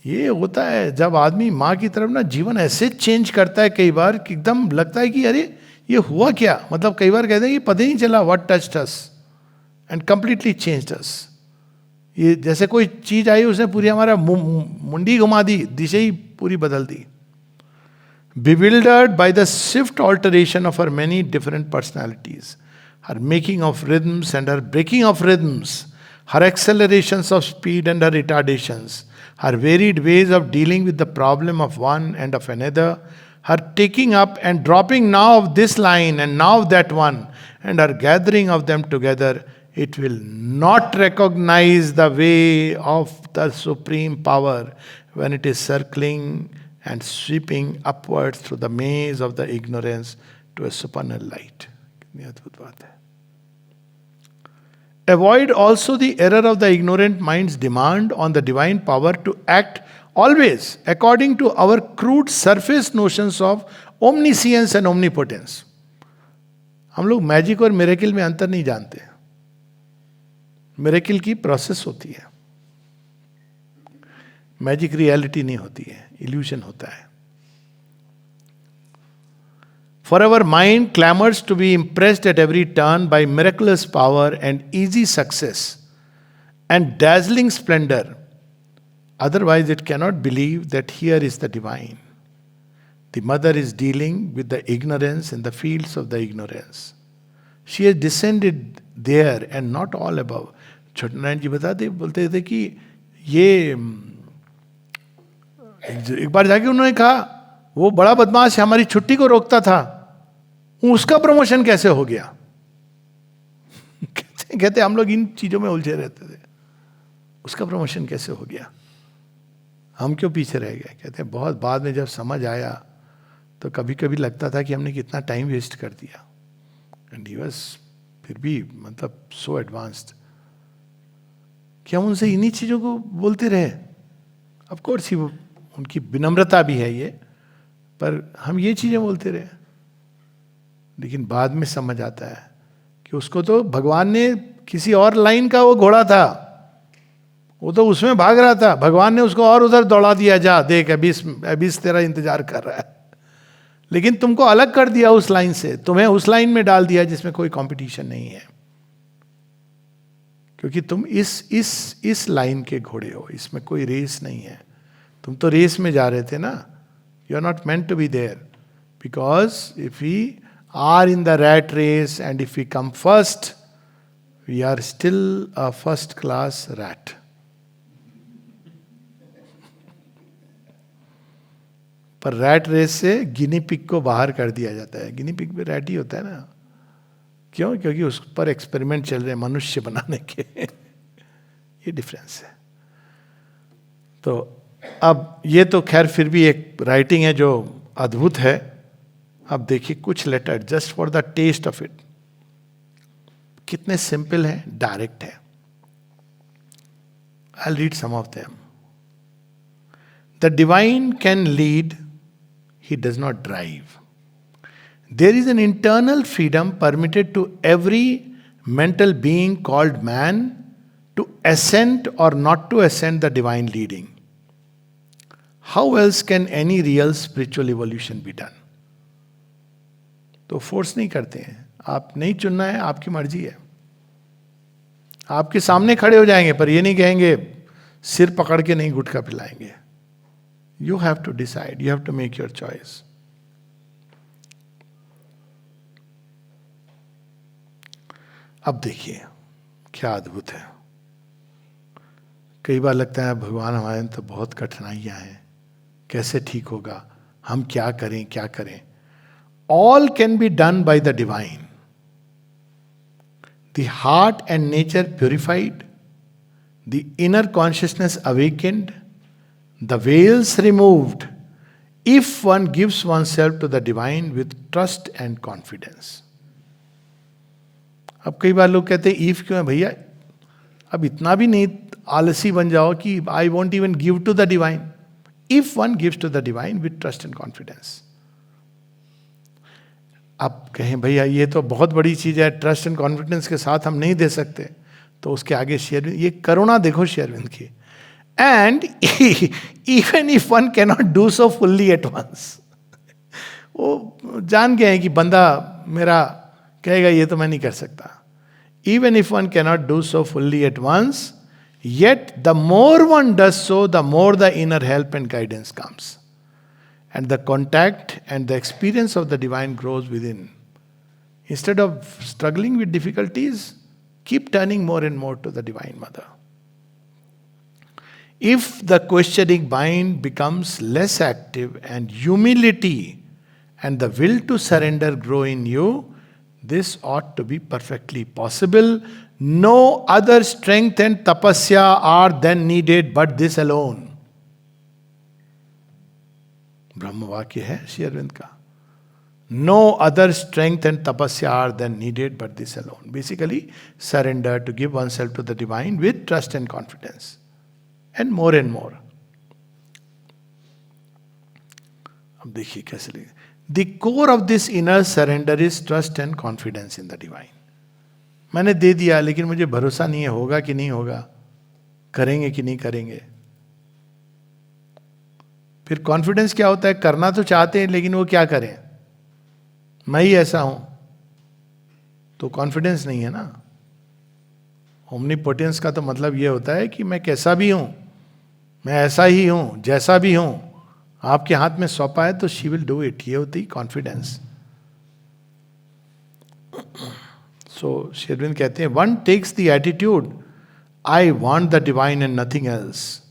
ये होता है जब आदमी माँ की तरफ ना जीवन ऐसे चेंज करता है कई बार कि एकदम लगता है कि अरे ये हुआ क्या, मतलब कई बार कहते हैं कि पता ही नहीं चला what touched us and completely changed us. ये जैसे कोई चीज आई उसने पूरी हमारा मुंडी घुमा दी, दिशा ही पूरी बदल दी। Bewildered by the swift alteration of her many different personalities, her making of rhythms and her breaking of rhythms, her accelerations of speed and her retardations, her varied ways of dealing with the problem of one and of another, her taking up and dropping now of this line and now of that one, and her gathering of them together, it will not recognize the way of the supreme power when it is circling and sweeping upwards through the maze of the ignorance to a supernal light. कितनी अद्भुत बात है। Avoid also the error of the ignorant mind's demand on the divine power to act always according to our crude surface notions of omniscience and omnipotence. हम लोग magic और miracle में अंतर नहीं जानते। मिरेकल की प्रोसेस होती है, मैजिक रियलिटी नहीं होती है, इल्यूशन होता है। For our mind clamors to be impressed at every turn by miraculous power and easy success and dazzling splendor. Otherwise, it cannot believe that here is the divine. The mother is dealing with the ignorance in the fields of the ignorance. She has descended there and not all above. छोटनारायण जी बताते बोलते थे कि ये एक बार जाके उन्होंने कहा वो बड़ा बदमाश है, हमारी छुट्टी को रोकता था, उसका प्रमोशन कैसे हो गया। कहते हम लोग इन चीजों में उलझे रहते थे, उसका प्रमोशन कैसे हो गया, हम क्यों पीछे रह गए। कहते हैं बहुत बाद में जब समझ आया तो कभी कभी लगता था कि हमने कितना टाइम वेस्ट कर दिया। एंड ही वाज फिर भी मतलब सो एडवांस्ड कि हम उनसे इन्हीं चीजों को बोलते रहे। ऑफ कोर्स ही उनकी विनम्रता भी है ये, पर हम ये चीजें बोलते रहे। लेकिन बाद में समझ आता है कि उसको तो भगवान ने किसी और लाइन का वो घोड़ा था, वो तो उसमें भाग रहा था, भगवान ने उसको और उधर दौड़ा दिया, जा देख अभी तेरा इंतजार कर रहा है। लेकिन तुमको अलग कर दिया उस लाइन से, तुम्हें उस लाइन में डाल दिया जिसमें कोई कंपटीशन नहीं है, क्योंकि तुम इस लाइन के घोड़े हो, इसमें कोई रेस नहीं है। तुम तो रेस में जा रहे थे ना, you are not meant to be there, because if we are in the rat race and if we come first, we are still a first class rat. पर रैट रेस से गिनी पिग को बाहर कर दिया जाता है। Guinea pig भी rat ही होता है ना, क्यों? क्योंकि उस पर एक्सपेरिमेंट चल रहे हैं मनुष्य बनाने के। ये डिफरेंस है। तो अब ये तो खैर फिर भी एक राइटिंग है जो अद्भुत है। अब देखिए कुछ letter just for the taste of it, कितने सिंपल है, डायरेक्ट है। I read some of them. The divine can lead, he does not drive. There is an internal freedom permitted to every mental being called man to assent or not to assent the divine leading. How else can any real spiritual evolution be done? तो force नहीं करते हैं, आप नहीं चुनना है, आपकी मर्जी है. आपके सामने खड़े हो जाएंगे पर ये नहीं कहेंगे, सिर पकड़ के नहीं गुटखा पिलाएंगे. You have to decide, you have to make your choice. अब देखिए क्या अद्भुत है. कई बार लगता है भगवान हमारे तो बहुत कठिनाइयां हैं, कैसे ठीक होगा, हम क्या करें क्या करें. All can be done by the divine. The heart and nature purified, the inner consciousness awakened, the veils removed, if one gives one self to the divine with trust and confidence. अब कई बार लोग कहते हैं if क्यों है भैया, अब इतना भी नहीं आलसी बन जाओ कि I won't even give to the divine. If one gives to the divine with trust and confidence. अब कहें भैया ये तो बहुत बड़ी चीज है, ट्रस्ट एंड कॉन्फिडेंस के साथ हम नहीं दे सकते, तो उसके आगे शेरविंद, ये करुणा देखो शेरविंद की. And even if one can not do so fully at once. वो जान गए हैं कि बंदा मेरा कहेगा ये तो मैं नहीं कर सकता. Even if one can not do so fully at once, yet the more one does so, the more the inner help and guidance comes, and the contact and the experience of the divine grows within. Instead of struggling with difficulties, keep turning more and more to the Divine Mother. If the questioning mind becomes less active and humility and the will to surrender grow in you, this ought to be perfectly possible. No other strength and tapasya are then needed but this alone. ब्रह्म वाक्य है श्री अरविंद का. No other strength and tapasya are then needed but this alone. Basically, surrender to give oneself to the divine with trust and confidence. And more and more. अब देखिए कैसे लिखे. The core of this inner surrender is trust and confidence in the divine. मैंने दे दिया लेकिन मुझे भरोसा नहीं है होगा कि नहीं होगा, करेंगे कि नहीं करेंगे. फिर कॉन्फिडेंस क्या होता है, करना तो चाहते हैं लेकिन वो क्या करें, मैं ही ऐसा हूं, तो कॉन्फिडेंस नहीं है ना. ओमनीपोटेंस का तो मतलब ये होता है कि मैं कैसा भी हूं, मैं ऐसा ही हूं, जैसा भी हूं, आपके हाथ में सौंपा है तो शी विल डू इट. ये होती कॉन्फिडेंस. सो शेरविंद कहते हैं one takes the attitude I want the divine and nothing else.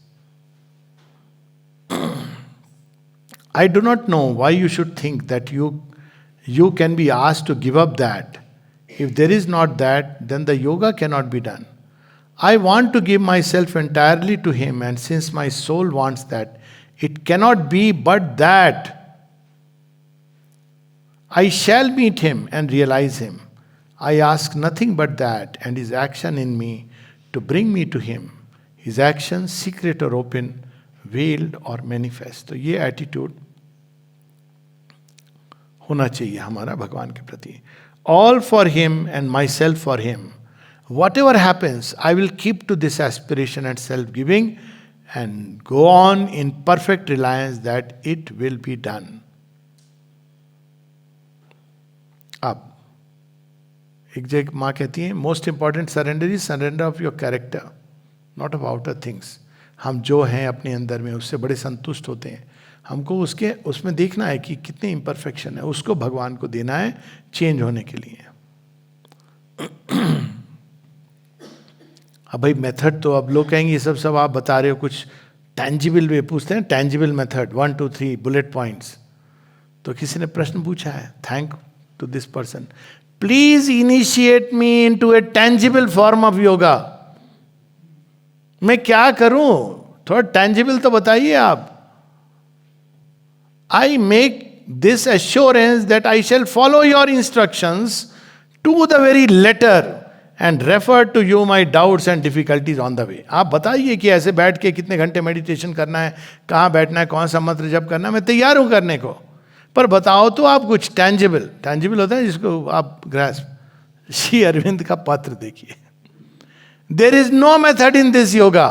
I do not know why you should think that you can be asked to give up that. If there is not that, then the yoga cannot be done. I want to give myself entirely to Him, and since my soul wants that, it cannot be but that. I shall meet Him and realize Him. I ask nothing but that, and His action in me to bring me to Him. His action, secret or open, veiled or manifest. तो ये attitude होना चाहिए हमारा भगवान के प्रति. All for him and my self for him. Whatever happens I will keep to this aspiration and self giving and go on in perfect reliance that it will be done. अब एक जगह माँ कहती है most important surrender is surrender of your character, not of outer things. हम जो हैं अपने अंदर में उससे बड़े संतुष्ट होते हैं. हमको उसमें देखना है कि कितने इम्परफेक्शन है, उसको भगवान को देना है चेंज होने के लिए. अब भाई मेथड तो अब लोग कहेंगे ये सब आप बता रहे हो, कुछ टैंजिबल वे पूछते हैं, टैंजिबल मेथड 1 2 3 बुलेट पॉइंट्स. तो किसी ने प्रश्न पूछा है, thank to this person, please initiate me into a tangible form of yoga. मैं क्या करूं, थोड़ा टैंजिबल तो बताइए आप. I make this assurance that I shall follow your instructions to the very letter and refer to you my doubts and difficulties on the way. आप बताइए कि ऐसे बैठ के कितने घंटे मेडिटेशन करना है, कहाँ बैठना है, कौन सा मंत्र जप करना है, मैं तैयार हूँ करने को. पर बताओ तो आप कुछ टैंजिबल, टैंजिबल होता है जिसको आप ग्रास्प। श्री अरविंद का पत्र देखिए, there is no method in this yoga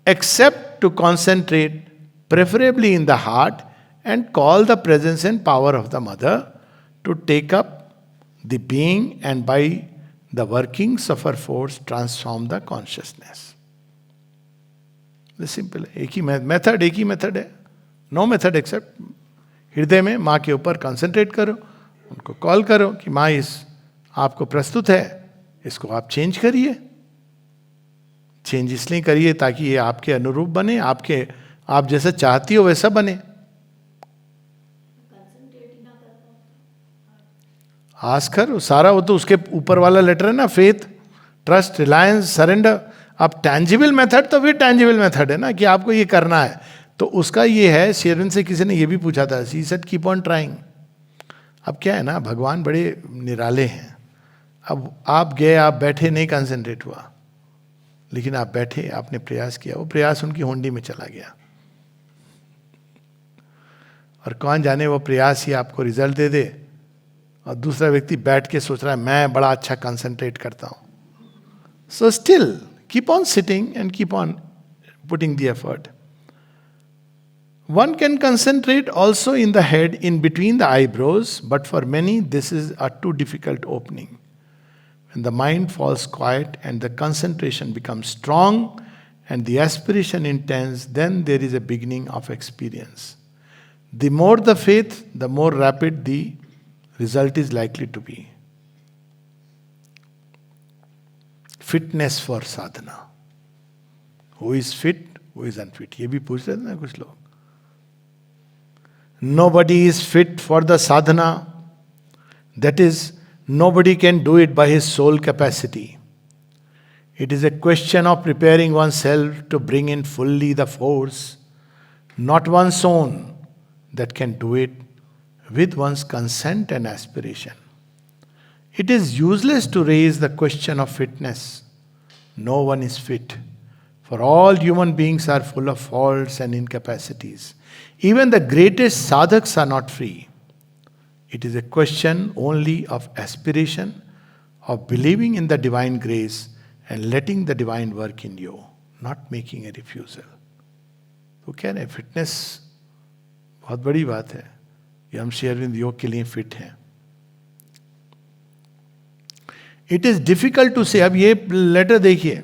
except to concentrate preferably in the heart and call the presence and power of the mother to take up the being and by the workings of her force transform the consciousness. The simple, एक ही method, एक ही method है, no method accept हृदय में माँ के ऊपर concentrate करो, उनको कॉल करो कि माँ इस आपको प्रस्तुत है, इसको आप चेंज करिए। चेंज इसलिए करिए ताकि ये आपके अनुरूप बने, आपके आप जैसा चाहती हो वैसा बने। आस्कर सारा वो तो उसके ऊपर वाला लेटर है ना, फेथ, ट्रस्ट, रिलायंस, सरेंडर। अब टैंजिबल मेथड तो फिर टैंजिबल मेथड है ना कि आपको ये करना है, तो उसका ये है। शेरविन से किसी ने ये भी पूछा था, she said keep on trying. अब क्या है ना, भगवान बड़े निराले हैं। अब आप गए, आप बैठे, नहीं कंसंट्रेट हुआ, लेकिन आप बैठे, आपने प्रयास किया, वो प्रयास उनकी होंडी में चला गया। और कौन जाने वो प्रयास ही आपको रिजल्ट दे दे, और दूसरा व्यक्ति बैठ के सोच रहा है मैं बड़ा अच्छा कंसंट्रेट करता हूं। So still keep on sitting and keep on putting the effort. One can concentrate also in the head in between the eyebrows, but for many this is a too difficult opening. When the mind falls quiet and the concentration becomes strong and the aspiration intense, then there is a beginning of experience. The more the faith, the more rapid the result is likely to be. Fitness for sadhana. Who is fit? Who is unfit? ये भी पूछ रहे थे ना कुछ लोग. Nobody is fit for the sadhana. That is, nobody can do it by his soul capacity. It is a question of preparing oneself to bring in fully the force, not one's own, that can do it with one's consent and aspiration. It is useless to raise the question of fitness. No one is fit, for all human beings are full of faults and incapacities. Even the greatest sadhaks are not free. It is a question only of aspiration, of believing in the divine grace and letting the divine work in you, not making a refusal. तो कह रहे हैं fitness बहुत बड़ी बात है कि हम श्री अरविंद योग के लिए फिट हैं। इट इज डिफिकल्ट टू से, अब ये लेटर देखिए,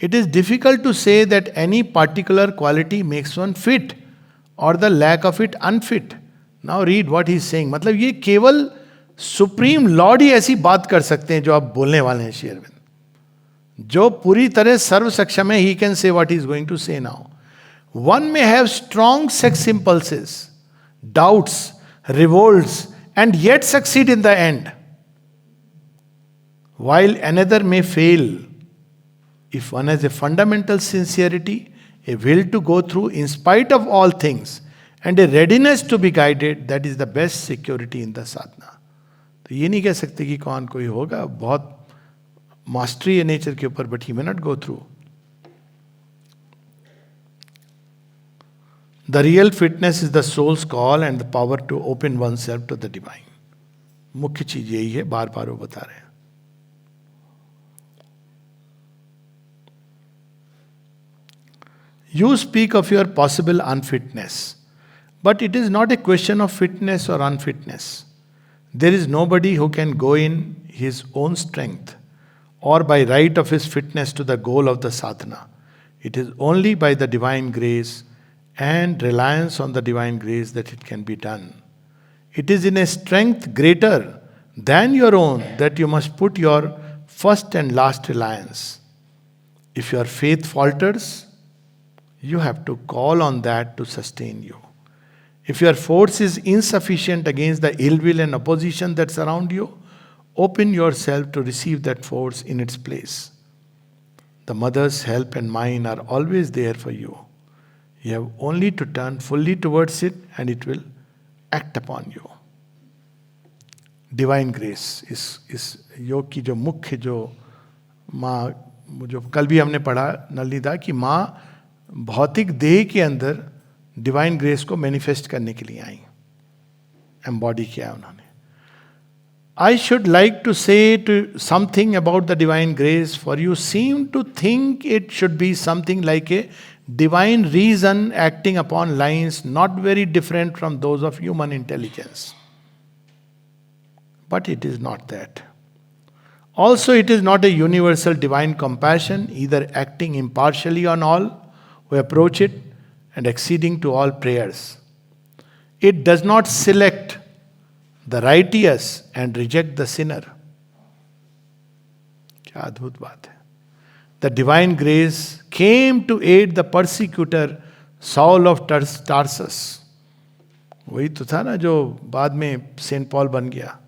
it is difficult to say that any particular quality makes one fit or the lack of it unfit. Now read what he is saying. मतलब ये केवल सुप्रीम लॉर्ड ही ऐसी बात कर सकते हैं जो आप बोलने वाले हैं श्री अरविंद, जो पूरी तरह सर्व सक्षम है। He can say what he is going to say now. One may have strong sex impulses, doubts, revolts and yet succeed in the end, while another may fail. If one has a fundamental sincerity, a will to go through in spite of all things, and a readiness to be guided, that is the best security in the sadhana. तो ये नहीं कह सकते कि कौन कोई होगा बहुत मास्टरी है नेचर के ऊपर, but he may not go through. The real fitness is the soul's call and the power to open oneself to the divine. मुख्य चीज यही है, बार बार वो बता रहे हैं. You speak of your possible unfitness, but it is not a question of fitness or unfitness. There is nobody who can go in his own strength or by right of his fitness to the goal of the sadhana. It is only by the divine grace and reliance on the divine grace that it can be done. It is in a strength greater than your own that you must put your first and last reliance. If your faith falters, you have to call on that to sustain you. If your force is insufficient against the ill will and opposition that surround you, open yourself to receive that force in its place. The mother's help and mine are always there for you. You have only to turn fully towards it and it will act upon you. Divine grace इस योग की जो मुख्य जो माँ, जो कल भी हमने पढ़ा नलिदा की माँ भौतिक देह के अंदर डिवाइन ग्रेस को मैनिफेस्ट करने के लिए आई. एम्बॉडी किया है उन्होंने. I should like to say to something about the divine grace, for you seem to think it should be something like a divine reason acting upon lines not very different from those of human intelligence. But it is not that. Also, it is not a universal divine compassion, either acting impartially on all who approach it and acceding to all prayers. It does not select the righteous and reject the sinner. क्या अद्भुत बात है. The divine grace came to aid the persecutor Saul of Tarsus. वही तो था ना जो बाद में सेंट पॉल बन गया.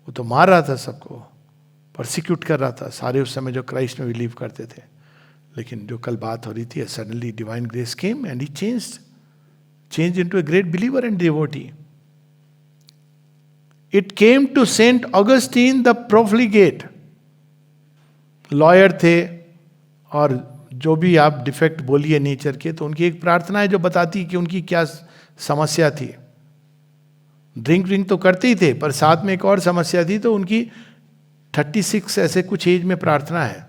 वो तो मार रहा था सबको, परसिक्यूट कर रहा था सारे उस समय जो क्राइस्ट में बिलीव करते थे. लेकिन जो कल बात हो रही थी, suddenly divine grace came and he changed into a great believer and devotee. It came to Saint Augustine the profligate. Lawyer थे, और जो भी आप डिफेक्ट बोलिए नेचर के, तो उनकी एक प्रार्थना है जो बताती कि उनकी क्या समस्या थी. ड्रिंक तो करते ही थे, पर साथ में एक और समस्या थी. तो उनकी 36 ऐसे कुछ एज में प्रार्थना है.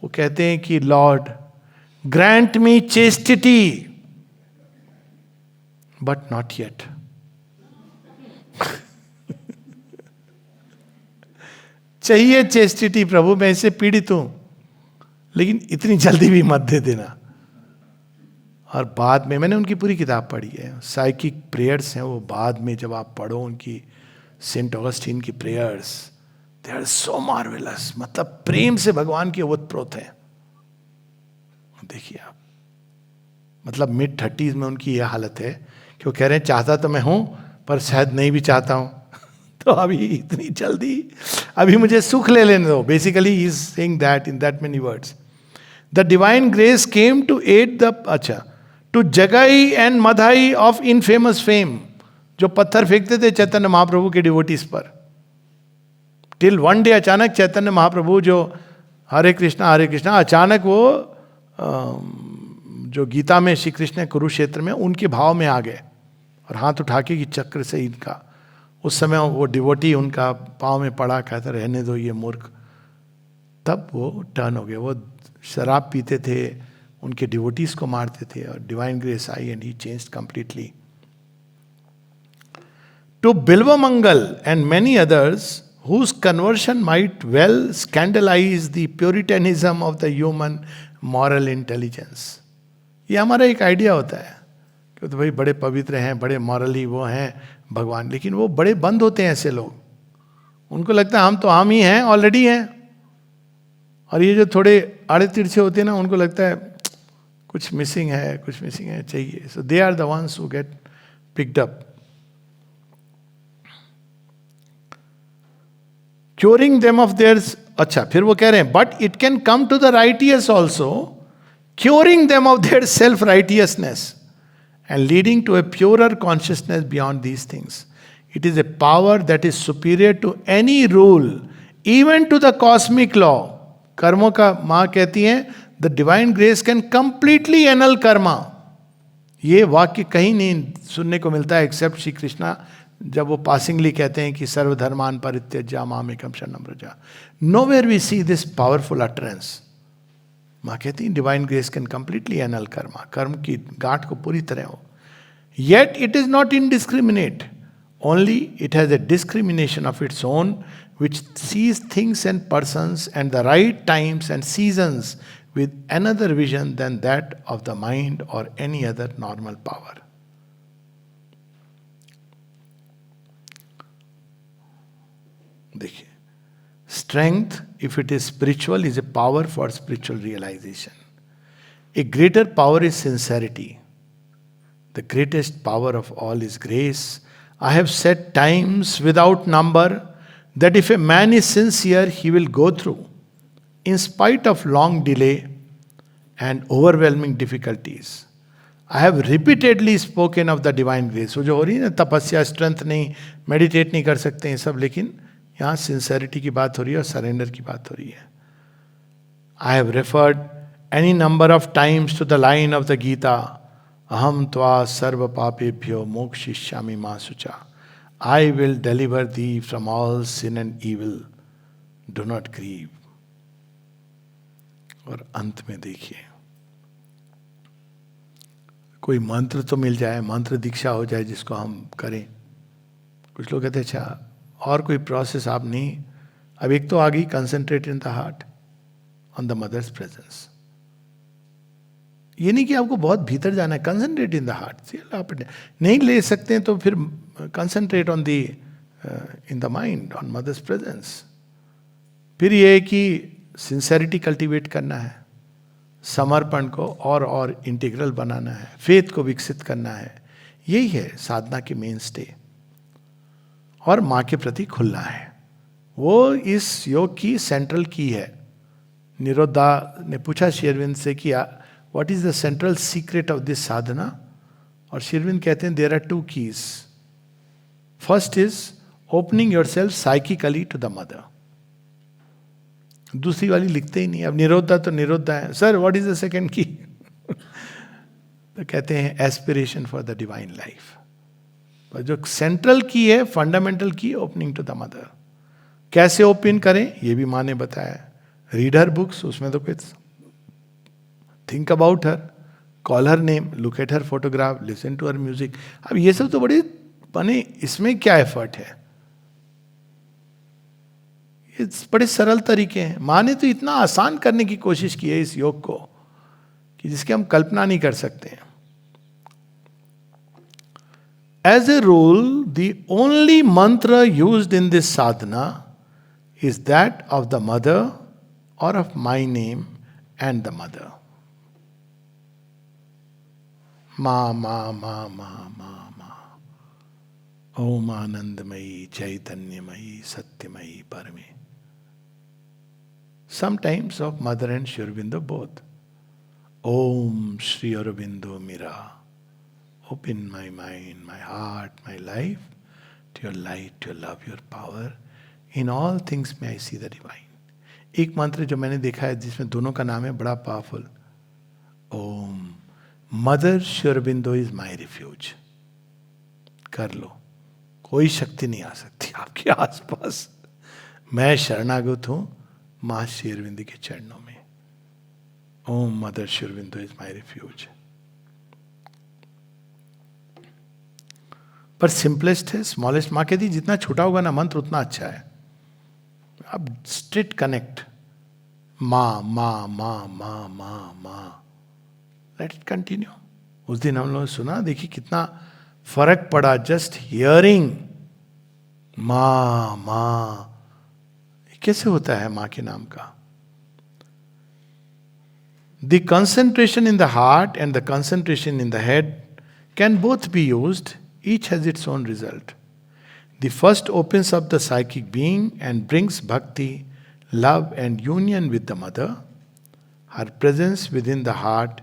वो कहते हैं कि Lord grant me chastity but not yet. चाहिए चेस्टिटी प्रभु, मैं इससे पीड़ित हूं, लेकिन इतनी जल्दी भी मत दे देना. और बाद में मैंने उनकी पूरी किताब पढ़ी है, साइकिक प्रेयर्स हैं वो. बाद में जब आप पढ़ो उनकी सेंट ऑगस्टीन की prayers, they are so marvellous. मतलब प्रेम से भगवान के ओतप्रोत हैं. देखिए आप, मतलब मिड 30s में उनकी यह हालत है कि वो कह रहे हैं चाहता तो मैं हूं, पर शायद नहीं भी चाहता हूं. तो अभी इतनी जल्दी, अभी मुझे सुख ले लेने दो. Basically he is saying that in that many words. The divine grace came to aid the two Jagai and Madhai of infamous fame. जो पत्थर फेंकते थे चैतन्य महाप्रभु के डिवोटीज पर, टिल वन डे अचानक चैतन्य महाप्रभु जो हरे कृष्णा अचानक वो जो गीता में श्री कृष्ण कुरुक्षेत्र में उनके भाव में आ गए और हाथ उठा के कि चक्र से इनका. उस समय वो डिवोटी उनका पाँव में पड़ा, कहता रहने दो ये मूर्ख. तब वो टर्न हो गए. वो शराब पीते थे, उनके डिवोटीज को मारते थे, और डिवाइन ग्रेस आई and he changed completely. To Bilvamangal and many others whose conversion might well scandalize the puritanism of the human moral intelligence. ये हमारा एक आइडिया होता है कि तो भाई बड़े पवित्र हैं, बड़े मॉरली वो हैं भगवान, लेकिन वो बड़े बंद होते हैं ऐसे लोग. उनको लगता है हम तो हम ही हैं, ऑलरेडी हैं. और ये जो थोड़े आड़े तिरछे होते हैं ना, उनको लगता है कुछ मिसिंग है, कुछ मिसिंग है, चाहिए. So they are the ones who get picked up. Curing them of their, अच्छा फिर वो कह रहे हैं but it can come to the righteous also, curing them of their self righteousness and leading to a purer consciousness beyond these things. It is a power that is superior to any rule, even to the cosmic law. कर्मों का माँ कहती हैं the divine grace can completely annul karma. ये वाक्य कहीं नहीं सुनने को मिलता है एक्सेप्ट श्री कृष्णा जब वो पासिंगली कहते हैं कि सर्वधर्मान परित्यज्य मामेकं शरणं Vraj. Nowhere we see this powerful utterance. माँ कहती है divine grace can completely annul karma, कर्म की गांठ को पूरी तरह हो. Yet it is not indiscriminate, only it has a discrimination of its own which sees things and persons and the right times and seasons with another vision than that of the mind or any other normal power. देखिए, strength, if it is spiritual, is a power for spiritual realization. A greater power is sincerity. The greatest power of all is grace. I have said times without number that if a man is sincere, he will go through, in spite of long delay and overwhelming difficulties. I have repeatedly spoken of the divine grace. वो जो हो रही है ना, तपस्या, strength नहीं, meditate नहीं कर सकते हैं सब, लेकिन यहाँ सिंसेरिटी की बात हो रही है और सरेंडर की बात हो रही है. I have referred any number of times to the line of the Gita अहम त्वा सर्व पापेभ्यो मोक्षयिष्यामि मा शुचा, I will deliver thee from all sin and evil, do not grieve. और अंत में देखिए, कोई मंत्र तो मिल जाए, मंत्र दीक्षा हो जाए जिसको हम करें। कुछ लोग कहते हैं अच्छा और कोई प्रोसेस आप नहीं, अब एक तो आ गई concentrate in the heart on the Mother's presence. ये नहीं कि आपको बहुत भीतर जाना है, कंसंट्रेट इन द हार्ट। आप नहीं ले सकते हैं तो फिर concentrate on the in the mind on mother's presence. फिर ये है कि सिंसेरिटी कल्टीवेट करना है, समर्पण को और इंटीग्रल बनाना है, फेथ को विकसित करना है। यही है साधना की मेन स्टे। और माँ के प्रति खुलना है, वो इस योग की सेंट्रल की है। निरोधा ने पूछा श्री अरविंद से कि what is the central secret of this sadhana, और श्री अरविंद कहते हैं there are 2 keys. First is opening yourself psychically to the mother. दूसरी वाली लिखते ही नहीं, अब निरोधा तो निरोधा है, sir what is the second की? तो कहते हैं aspiration for the divine life. पर जो सेंट्रल की है, फंडामेंटल की, ओपनिंग टू द मदर। कैसे ओपन करें ये भी माँ ने बताया। रीड हर बुक्स, उसमें तो कुछ, think about her, call her name, look at her photograph, listen to her music. अब ये सब तो बड़े बने, इसमें क्या एफर्ट है? ये बड़े सरल तरीके हैं। माँ ने तो इतना आसान करने की कोशिश की है इस योग को कि जिसकी हम कल्पना नहीं कर सकते हैं। As a rule, the only mantra used in this sadhana is that of the mother or of my name and the mother. Ma, ma, ma, ma, ma, ma. Om Anandamayi, Chaitanyamayi, Satyamayi, Parame. Sometimes of mother and Sri Aurobindo both. Om Sri Aurobindo Mira. Open my mind, my heart, my life to your light, to your love, your power. In all things may I see the divine. एक मंत्र जो मैंने देखा है जिसमें दोनों का नाम है, बड़ा पावरफुल। ओम mother Shri Aurobindo is my refuge. कर लो, कोई शक्ति नहीं आ सकती आपके आसपास। मैं शरणागत हूं मां श्री अरविंद के चरणों में। Om mother Shri Aurobindo is my refuge. पर सिंपलेस्ट है, स्मॉलेस्ट। माँ कहती जितना छोटा होगा ना मंत्र उतना अच्छा है। अब स्ट्रेट कनेक्ट, माँ माँ माँ माँ माँ माँ, लेट इट कंटिन्यू। उस दिन हम लोगों ने सुना, देखिए कितना फर्क पड़ा जस्ट हियरिंग माँ माँ। कैसे होता है माँ के नाम का? The concentration in the heart and the concentration in the head can both be used. Each has its own result. The first opens up the psychic being and brings bhakti, love and union with the mother, her presence within the heart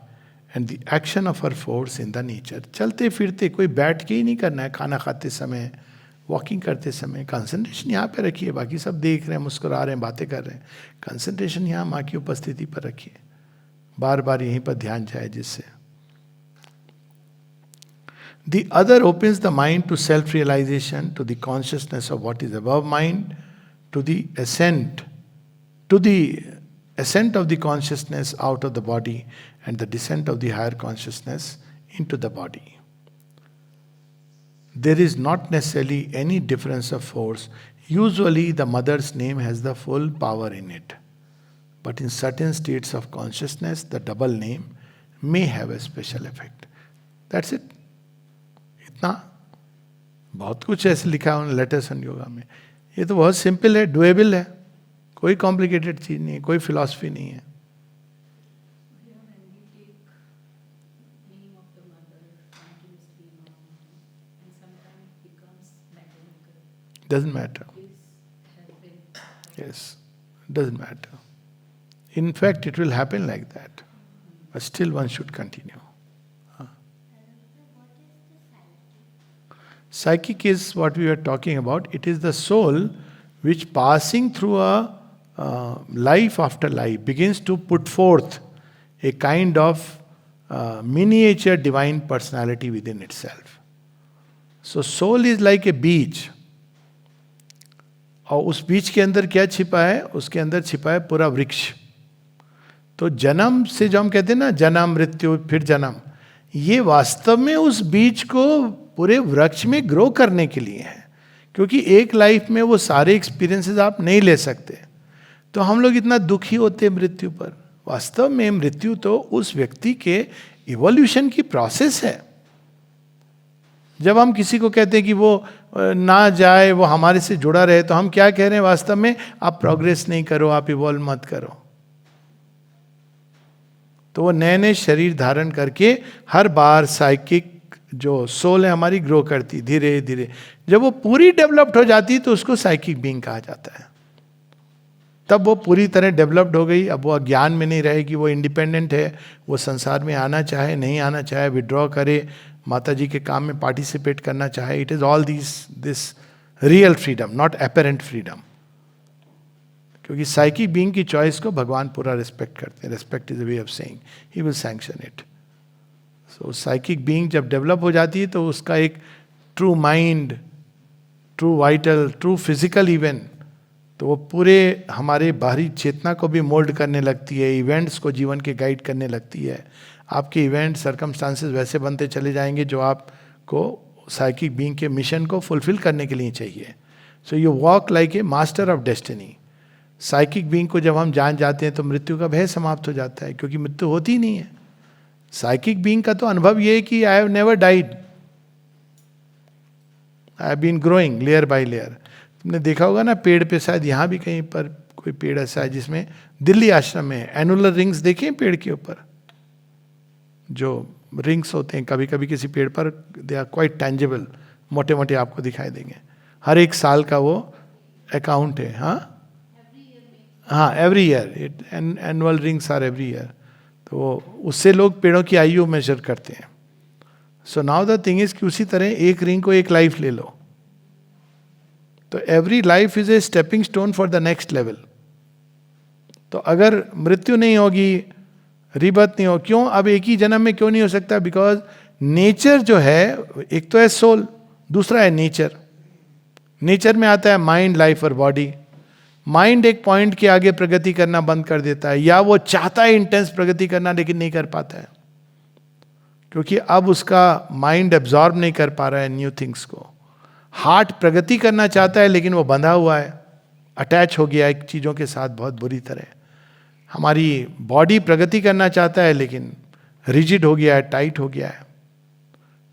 and the action of her force in the nature. चलते फिरते, कोई बैठ के ही नहीं करना है, खाना खाते समय, वॉकिंग करते समय। कंसंट्रेशन यहाँ पे रखिए, बाकी सब देख रहे हैं, मुस्कुरा रहे हैं, बातें कर रहे हैं। कंसंट्रेशन यहाँ माँ की उपस्थिति पर रखिए, बार बार यहीं पर ध्यान जाए जिससे। The other opens the mind to self-realization, to the consciousness of what is above mind, to the ascent of the consciousness out of the body and the descent of the higher consciousness into the body. There is not necessarily any difference of force. Usually the mother's name has the full power in it. But in certain states of consciousness, the double name may have a special effect. That's it. इतना बहुत कुछ ऐसे लिखा है उन्होंने letters on yoga में। ये तो बहुत सिंपल है, डुएबल है, कोई कॉम्प्लिकेटेड चीज नहीं है, कोई फिलॉसफी नहीं है। Doesn't matter. Yes, doesn't matter. In fact, it will happen like that. But still one should continue. Psychic is what we were talking about. It is the soul which passing through a life after life begins to put forth a kind of miniature divine personality within itself. So soul is like a बीज, और उस बीज के अंदर क्या छिपा है? उसके अंदर छिपा है पूरा वृक्ष. तो जन्म से जो हम कहते हैं ना, जन्म मृत्यु फिर जन्म, ये वास्तव में उस बीज को पूरे वृक्ष में ग्रो करने के लिए है. क्योंकि एक लाइफ में वो सारे एक्सपीरियंसेस आप नहीं ले सकते. तो हम लोग इतना दुखी होते हैं मृत्यु पर. वास्तव में मृत्यु तो उस व्यक्ति के इवोल्यूशन की प्रोसेस है. जब हम किसी को कहते हैं कि वो ना जाए, वो हमारे से जुड़ा रहे, तो हम क्या कह रहे हैं वास्तव में? आप प्रोग्रेस नहीं करो, आप इवॉल्व मत करो. तो वो नए नए शरीर धारण करके हर बार साइकिक जो सोल है हमारी ग्रो करती धीरे धीरे. जब वो पूरी डेवलप्ड हो जाती तो उसको साइकिक बीइंग कहा जाता है. तब वो पूरी तरह डेवलप्ड हो गई. अब वो अज्ञान में नहीं रहेगी, वो इंडिपेंडेंट है. वो संसार में आना चाहे, नहीं आना चाहे, विड्रॉ करे, माता जी के काम में पार्टिसिपेट करना चाहे. It is all this real freedom, not apparent freedom. क्योंकि साइकिक बीइंग की चॉइस को भगवान पूरा रिस्पेक्ट करते हैं. Respect is a way of saying, he will sanction it. So psychic being जब डेवलप हो जाती है तो उसका एक true mind, true vital, true physical even, तो वो पूरे हमारे बाहरी चेतना को भी मोल्ड करने लगती है. इवेंट्स को जीवन के गाइड करने लगती है. आपके इवेंट सर्कमस्टांसेस वैसे बनते चले जाएंगे जो आपको साइकिक बीइंग के मिशन को फुलफिल करने के लिए चाहिए. So you walk like a master of destiny. Psychic being को जब हम जान जाते हैं तो मृत्यु का भय समाप्त हो जाता है, क्योंकि मृत्यु होती ही नहीं है. साइकिक बीइंग का तो अनुभव ये है कि I have never died, I have been growing layer by layer. तुमने देखा होगा ना पेड़ पे, शायद यहाँ भी कहीं पर कोई पेड़ ऐसा है जिसमें, दिल्ली आश्रम में एनुलर रिंग्स देखे हैं पेड़ के ऊपर, जो रिंग्स होते हैं कभी कभी किसी पेड़ पर, दे आर क्वाइट टेंजिबल, मोटे मोटे आपको दिखाई देंगे. हर एक साल का वो अकाउंट है. हाँ, every year it, annual rings are every year. तो उससे लोग पेड़ों की आयु मेजर करते हैं. So now the thing is कि उसी तरह एक रिंग को एक लाइफ ले लो, तो every life is a stepping stone for the next level. तो अगर मृत्यु नहीं होगी, रिबर्थ नहीं हो, क्यों? अब एक ही जन्म में क्यों नहीं हो सकता? बिकॉज नेचर जो है, एक तो है सोल, दूसरा है नेचर. नेचर में आता है माइंड, लाइफ और बॉडी. माइंड एक पॉइंट के आगे प्रगति करना बंद कर देता है, या वो चाहता है इंटेंस प्रगति करना लेकिन नहीं कर पाता है, क्योंकि अब उसका माइंड एब्जॉर्ब नहीं कर पा रहा है न्यू थिंग्स को. हार्ट प्रगति करना चाहता है लेकिन वो बंधा हुआ है, अटैच हो गया है चीज़ों के साथ बहुत बुरी तरह. हमारी बॉडी प्रगति करना चाहता है लेकिन रिजिड हो गया है, टाइट हो गया है.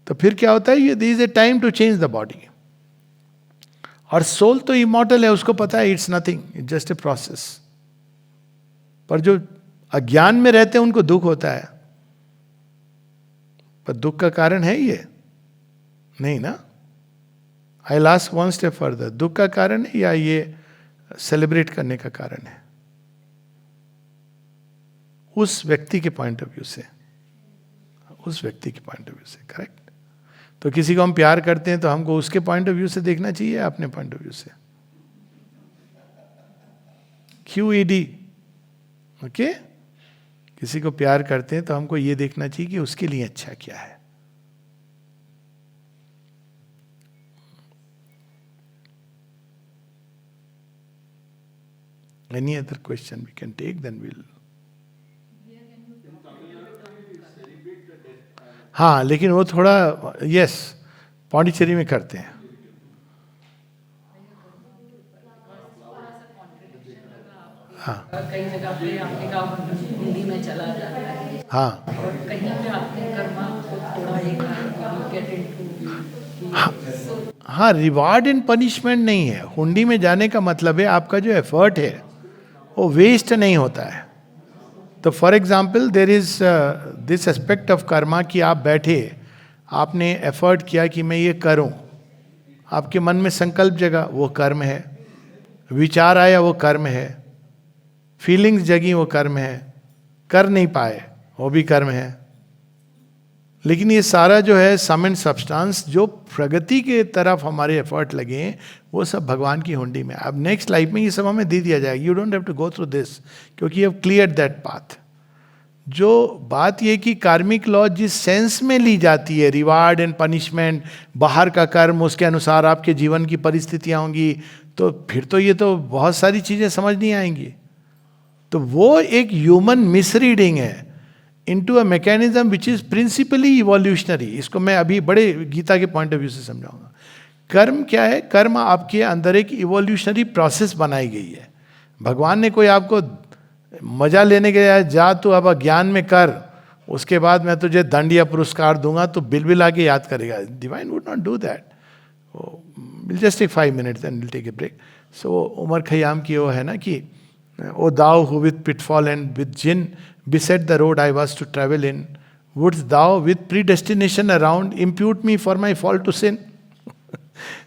तो फिर क्या होता है? ये there is a time to change the body. और सोल तो इमॉर्टल है, उसको पता है it's nothing, it's just a process. पर जो अज्ञान में रहते हैं उनको दुख होता है. पर दुख का कारण है ये नहीं ना. आई लास्ट वन स्टेप फर्दर, दुख का कारण है या ये सेलिब्रेट करने का कारण है? उस व्यक्ति के पॉइंट ऑफ व्यू से, उस व्यक्ति के पॉइंट ऑफ व्यू से. करेक्ट. तो किसी को हम प्यार करते हैं तो हमको उसके पॉइंट ऑफ व्यू से देखना चाहिए, अपने पॉइंट ऑफ व्यू से. QED. ओके. किसी को प्यार करते हैं तो हमको ये देखना चाहिए कि उसके लिए अच्छा क्या है. Any other question we can take, then we'll. हाँ, लेकिन वो थोड़ा, यस, पौंडीचेरी में करते हैं. हाँ, कई जगह पे आपने कहा हिंदी में चला जाता है. हाँ, और कहीं पे आपने कर्मा को थोड़ा एक गेट इनटू. हाँ. रिवार्ड एंड पनिशमेंट नहीं है. हुंडी में जाने का मतलब है आपका जो एफर्ट है वो वेस्ट नहीं होता है. तो for example there is this aspect of Karma कि आप बैठे, आपने एफर्ट किया कि मैं ये करूं, आपके मन में संकल्प जगा, वो कर्म है. विचार आया, वो कर्म है. फीलिंग्स जगी, वो कर्म है. कर नहीं पाए, वो भी कर्म है. लेकिन ये सारा जो है सम एंड सब्सटेंस, जो प्रगति के तरफ हमारे एफर्ट लगे, वो सब भगवान की हुंडी में. अब नेक्स्ट लाइफ में ये सब हमें दे दिया जाएगा. You don't have to go through this, क्योंकि you have cleared that path. जो बात ये कि कार्मिक लॉ जिस सेंस में ली जाती है, रिवार्ड एंड पनिशमेंट, बाहर का कर्म, उसके अनुसार आपके जीवन की परिस्थितियां होंगी, तो फिर तो ये तो बहुत सारी चीजें समझ नहीं आएंगी. तो वो एक ह्यूमन मिसरीडिंग है into a mechanism which is principally evolutionary. इसको मैं अभी बड़े गीता के पॉइंट ऑफ व्यू से समझाऊंगा. कर्म क्या है? कर्म आपके अंदर एक इवोल्यूशनरी प्रोसेस बनाई गई है. भगवान ने कोई आपको मजा लेने के लिए जा तू अब ज्ञान में कर, उसके बाद मैं तुझे दंड या पुरस्कार दूंगा तो बिलबिला के याद करेगा. Divine would not do that. Will just take 5 minutes and will take a break. So Omar Khayyam की वो है ना कि O thou who with pitfall and with gin beset the road I was to travel in, wouldst thou with predestination around impute me for my fall to sin?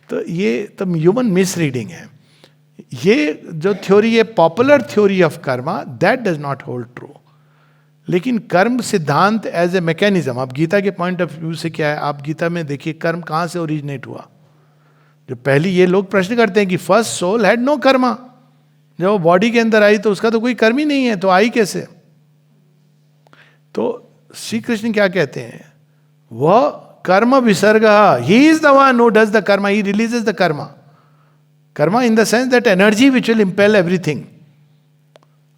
तो ये तो human misreading है. ये जो थ्योरी है, popular theory of Karma, that does not hold true. लेकिन कर्म सिद्धांत एज ए मैकेनिज्म, अब गीता के पॉइंट ऑफ व्यू से क्या है, आप गीता में देखिए कर्म कहाँ से ओरिजिनेट हुआ. जो पहली ये लोग प्रश्न करते हैं कि first soul had no karma. जब वो बॉडी के अंदर आई तो उसका तो कोई कर्म ही नहीं है, तो आई कैसे? तो श्री कृष्ण क्या कहते हैं? वह कर्म विसर्ग, he is the one who does the Karma, he releases the Karma. Karma in the sense that energy which will इंपेल everything.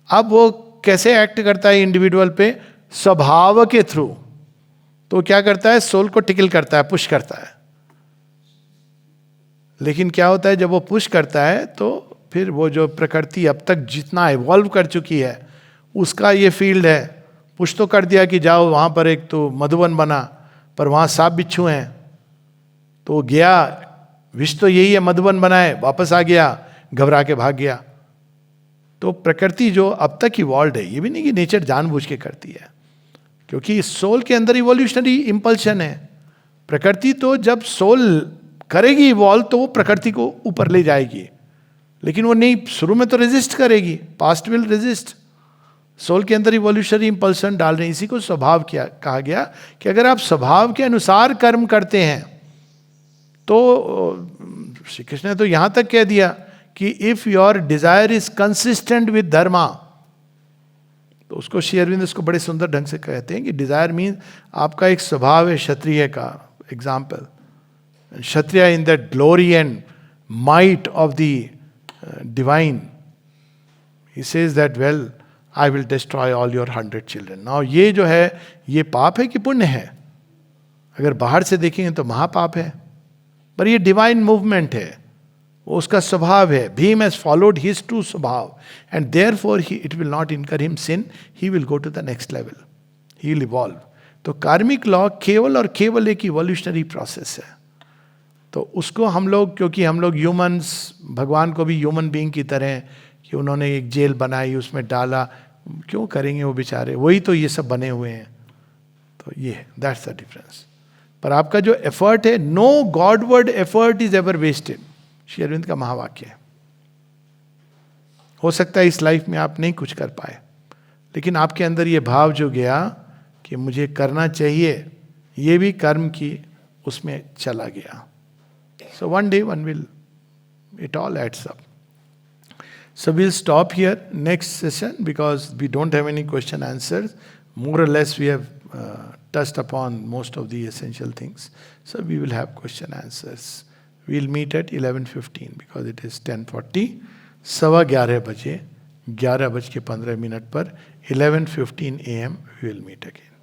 अब वो कैसे एक्ट करता है इंडिविजुअल पे? स्वभाव के थ्रू. तो क्या करता है? सोल को टिकल करता है, पुश करता है. लेकिन क्या होता है जब वो पुश करता है तो फिर वो जो प्रकृति अब तक जितना इवॉल्व कर चुकी है उसका ये फील्ड है. पुश तो कर दिया कि जाओ वहाँ पर एक तो मधुवन बना, पर वहाँ सांप बिच्छू हैं, तो वो गया, विष तो यही है मधुवन बनाए, वापस आ गया, घबरा के भाग गया. तो प्रकृति जो अब तक इवॉल्व है, ये भी नहीं कि नेचर जानबूझ के करती है, क्योंकि सोल के अंदर इवोल्यूशनरी इंपल्शन है. प्रकृति तो जब सोल करेगी इवॉल्व तो वो प्रकृति को ऊपर ले जाएगी, लेकिन वो नहीं, शुरू में तो रेजिस्ट करेगी, पास्ट विल रेजिस्ट. सोल के अंदर इवोल्यूशनरी इंपल्सन डाल रहे हैं. इसी को स्वभाव किया कहा गया कि अगर आप स्वभाव के अनुसार कर्म करते हैं तो श्री कृष्ण ने तो यहां तक कह दिया कि if your desire is consistent with dharma, तो उसको श्री अरविंद उसको बड़े सुंदर ढंग से कहते हैं कि डिजायर मीन आपका एक स्वभाव है क्षत्रिय का. Example, Kshatriya in that glory and might of the divine, he says that well I will destroy all your 100 children. Now ये जो है ये पाप है कि पुण्य है? अगर बाहर से देखेंगे तो महापाप है, पर ये डिवाइन मूवमेंट है, वो उसका स्वभाव है. Bhim has followed his true swabhava and therefore it will not incur him sin, he will go to the next level, he will evolve. तो कार्मिक लॉ केवल और केवल एक इवोल्यूशनरी प्रोसेस है. तो उसको हम लोग, क्योंकि हम लोग ह्यूमन्स, भगवान को भी ह्यूमन बीइंग की तरह कि उन्होंने एक जेल बनाई, उसमें डाला, क्यों करेंगे वो बेचारे, वही तो ये सब बने हुए हैं. तो ये दैट्स द डिफरेंस. पर आपका जो एफर्ट है, no godward effort is ever wasted, Shri Arvind का महावाक्य है. हो सकता है इस लाइफ में आप नहीं कुछ कर पाए, लेकिन आपके अंदर ये भाव जो गया कि मुझे करना चाहिए, ये भी कर्म की उसमें चला गया. So one day one will, it all adds up. So we'll stop here. Next session, because we don't have any question answers, more or less we have touched upon most of the essential things. So we will have question answers. We'll meet at 11:15 because it is 10:40. 11:15 बजे, 11:15 पर 11:15 AM we will meet again.